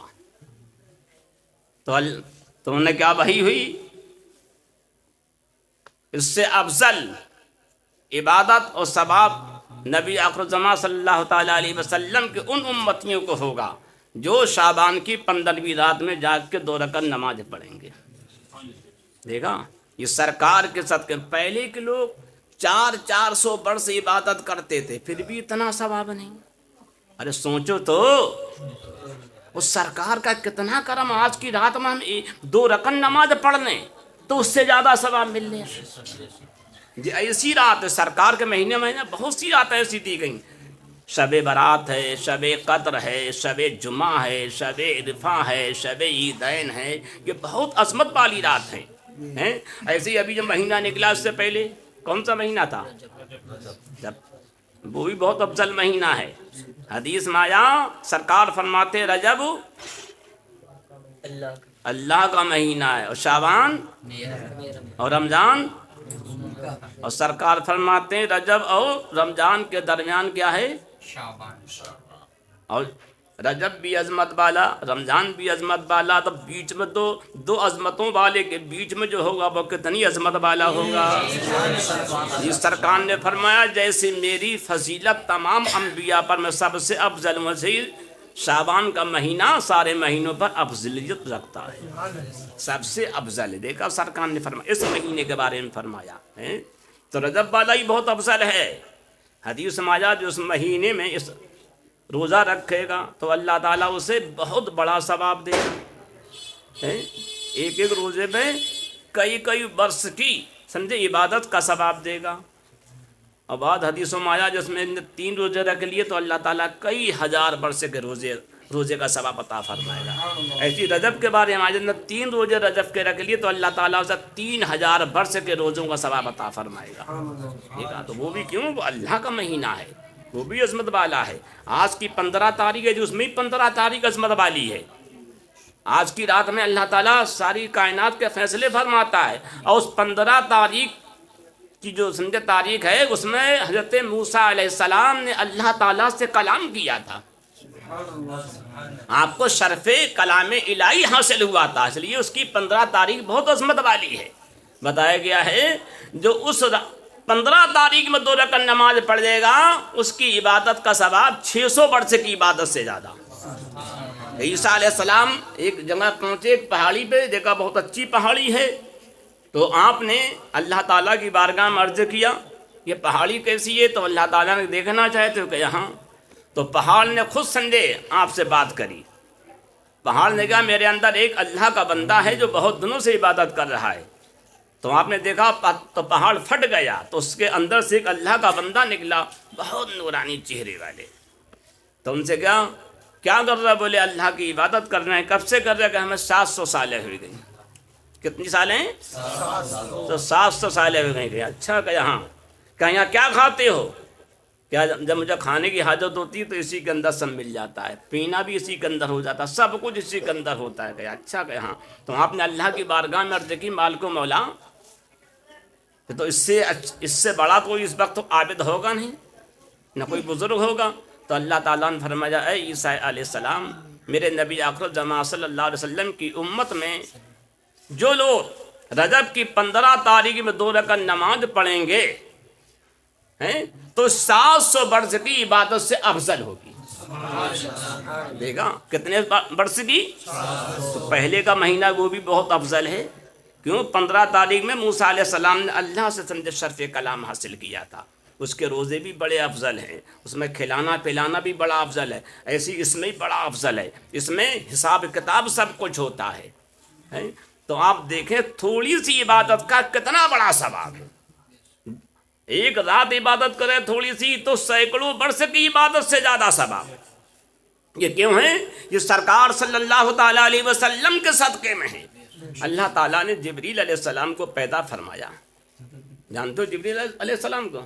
تو انہوں نے کیا وحی ہوئی، اس سے افضل عبادت اور ثواب نبی آخر الزمان صلی اللہ تعالیٰ علیہ وسلم کے ان امتیوں کو ہوگا جو شعبان کی 15ویں رات میں جاگ کے 2 رکعت نماز پڑھیں گے. دیکھا یہ سرکار کے صدقے، پہلے کے لوگ 400 برس عبادت کرتے تھے پھر بھی اتنا ثواب نہیں. ارے سوچو تو اس سرکار کا کتنا کرم، آج کی رات میں ہم 2 رکعت نماز پڑھ لیں تو اس سے زیادہ ثواب مل لے. جی ایسی رات ہے سرکار کے مہینے میں بہت سی راتیں ایسی دی گئیں. شب برات ہے، شب قدر ہے، شب جمعہ ہے، شب عرفہ ہے، شب عیدین ہے، یہ بہت عظمت والی رات ہے. ایسے ہی ابھی جب مہینہ نکلا اس سے پہلے کون سا مہینہ تھا، جب وہ بھی بہت افضل مہینہ ہے. حدیث میں آیا سرکار فرماتے رجب اللہ کا مہینہ ہے اور شعبان اور رمضان، اور سرکار فرماتے ہیں رجب اور رمضان کے درمیان کیا ہے شعبان. اور رجب بھی عظمت والا، رمضان بھی عظمت والا، تو بیچ میں دو عظمتوں والے کے بیچ میں جو ہوگا وہ کتنی عظمت والا ہوگا. یہ سرکار نے فرمایا جیسے میری فضیلت تمام انبیاء پر میں سب سے افضل وزیر، شعبان کا مہینہ سارے مہینوں پر افضلیت رکھتا ہے، سب سے افضل ہے. دیکھا سرکار نے فرمایا اس مہینے کے بارے میں فرمایا ہے تو رجب والا ہی بہت افضل ہے. حدیث میں آیا جو اس مہینے میں اس روزہ رکھے گا تو اللہ تعالیٰ اسے بہت بڑا ثواب دے گا. ایک روزے میں کئی برس کی سمجھے عبادت کا ثواب دے گا. اور بعد حدیثوں میں آیا جس میں 3 روزے رکھ لیے تو اللہ تعالیٰ کئی ہزار برس کے روزے کا ثواب عطا فرمائے گا. ایسی رجب کے بارے میں آیا 3 روزے رجب کے رکھ لیے تو اللہ تعالیٰ اسے 3000 برس کے روزوں کا ثواب عطا فرمائے گا. ٹھیک ہے، تو وہ بھی کیوں، وہ اللہ کا مہینہ ہے، وہ بھی عظمت والا ہے. آج کی 15 تاریخ ہے جو اس میں 15 تاریخ عظمت والی ہے. آج کی رات میں اللہ تعالیٰ ساری کائنات کے فیصلے فرماتا ہے، اور اس 15 تاریخ کی جو سمجھے تاریخ ہے اس میں حضرت موسیٰ علیہ السلام نے اللہ تعالیٰ سے کلام کیا تھا. آپ کو شرف کلام الہی حاصل ہوا تھا، اس لیے اس کی 15 تاریخ بہت عظمت والی ہے. بتایا گیا ہے جو اس 15 تاریخ میں 2 رکعت نماز پڑھ لے گا اس کی عبادت کا ثواب 600 برس کی عبادت سے زیادہ. عیسیٰ علیہ السلام ایک جگہ پہنچے، ایک پہاڑی پہ دیکھا بہت اچھی پہاڑی ہے، تو آپ نے اللہ تعالیٰ کی بارگاہ میں عرض کیا یہ پہاڑی کیسی ہے، تو اللہ تعالیٰ نے دیکھنا چاہتے ہو کہ یہاں، تو پہاڑ نے خود سمجھے آپ سے بات کری. پہاڑ نے کہا میرے اندر ایک اللہ کا بندہ ہے جو بہت دنوں سے عبادت کر رہا ہے. تو آپ نے دیکھا تو پہاڑ پھٹ گیا تو اس کے اندر سے ایک اللہ کا بندہ نکلا بہت نورانی چہرے والے. تو ان سے کیا کر رہا، بولے اللہ کی عبادت کر رہے ہیں. کب سے کر رہے کہ ہمیں 700 سالیں ہوئی گئی. کتنی سالیں؟ تو 700 سالیں ہو گئی. اچھا کہ یہاں کیا کھاتے ہو؟ کیا جب مجھے کھانے کی حاجت ہوتی ہے تو اسی کے اندر سب مل جاتا ہے، پینا بھی اسی کے اندر ہو جاتا ہے، سب کچھ اسی کے اندر ہوتا ہے. کہ اچھا کہ ہاں. تو آپ نے اللہ کی بارگاہ میں عرض کی مالک و مولا، تو اس سے بڑا کوئی اس وقت عابد ہوگا نہیں، نہ کوئی بزرگ ہوگا. تو اللہ تعالیٰ نے فرمایا اے عیسیٰ علیہ السلام، میرے نبی آخر الزمان صلی اللہ علیہ وسلم کی امت میں جو لوگ رجب کی 15 تاریخ میں 2 رکعت نماز پڑھیں گے تو 700 برس کی عبادت سے افضل ہوگی. دیکھا کتنے برس کی، تو پہلے کا مہینہ وہ بھی بہت افضل ہے. کیوں؟ 15 تاریخ میں موسیٰ علیہ السلام نے اللہ سے سمجھے شرف کلام حاصل کیا تھا. اس کے روزے بھی بڑے افضل ہیں، اس میں کھلانا پلانا بھی بڑا افضل ہے. ایسی اس میں بڑا افضل ہے، اس میں حساب کتاب سب کچھ ہوتا ہے. تو آپ دیکھیں تھوڑی سی عبادت کا کتنا بڑا ثواب ہے. ایک رات عبادت کرے تھوڑی سی تو سینکڑوں برس کی عبادت سے زیادہ ثواب ہے. یہ کیوں ہے؟ یہ سرکار صلی اللہ تعالیٰ علیہ وسلم کے صدقے میں ہے. اللہ تعالیٰ نے جبریل علیہ السلام کو پیدا فرمایا. جانتے ہو جبریل علیہ السلام کو؟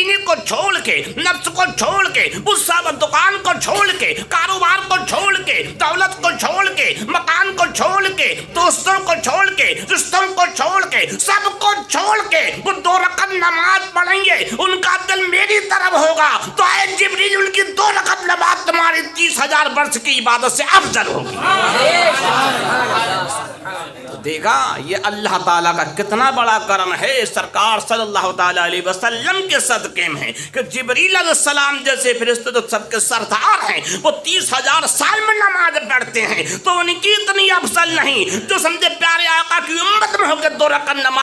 سینے کو چھوڑ کے، نفس کو چھوڑ کے، اس سب دکان کو چھوڑ کے، کاروبار کو چھوڑ کے، دولت کو چھوڑ کے، مکان کو چھوڑ کے، دوستوں کو چھوڑ کے، رشتوں کو چھوڑ کے، سب کو چھوڑ کے وہ 2 رکعت نماز پڑھیں گے، ان کا دل میری طرف ہوگا تو اے جبریل ان کی 2 رکعت نماز تمہاری 30,000 برس کی عبادت سے افضل ہوگی۔ دیکھا یہ اللہ تعالیٰ کا کتنا بڑا کرم ہے سرکار صلی اللہ تعالیٰ علیہ وسلم کے صدقے میں کہ جبریل علیہ السلام جیسے فرشتے تو سب کے سردار ہیں، وہ 30,000 سال میں نماز پڑھتے ہیں، تو ان کی اتنی افضل نہیں جو سمجھے پیارے آقا کی امت میں ہو کے 2 رکعت نماز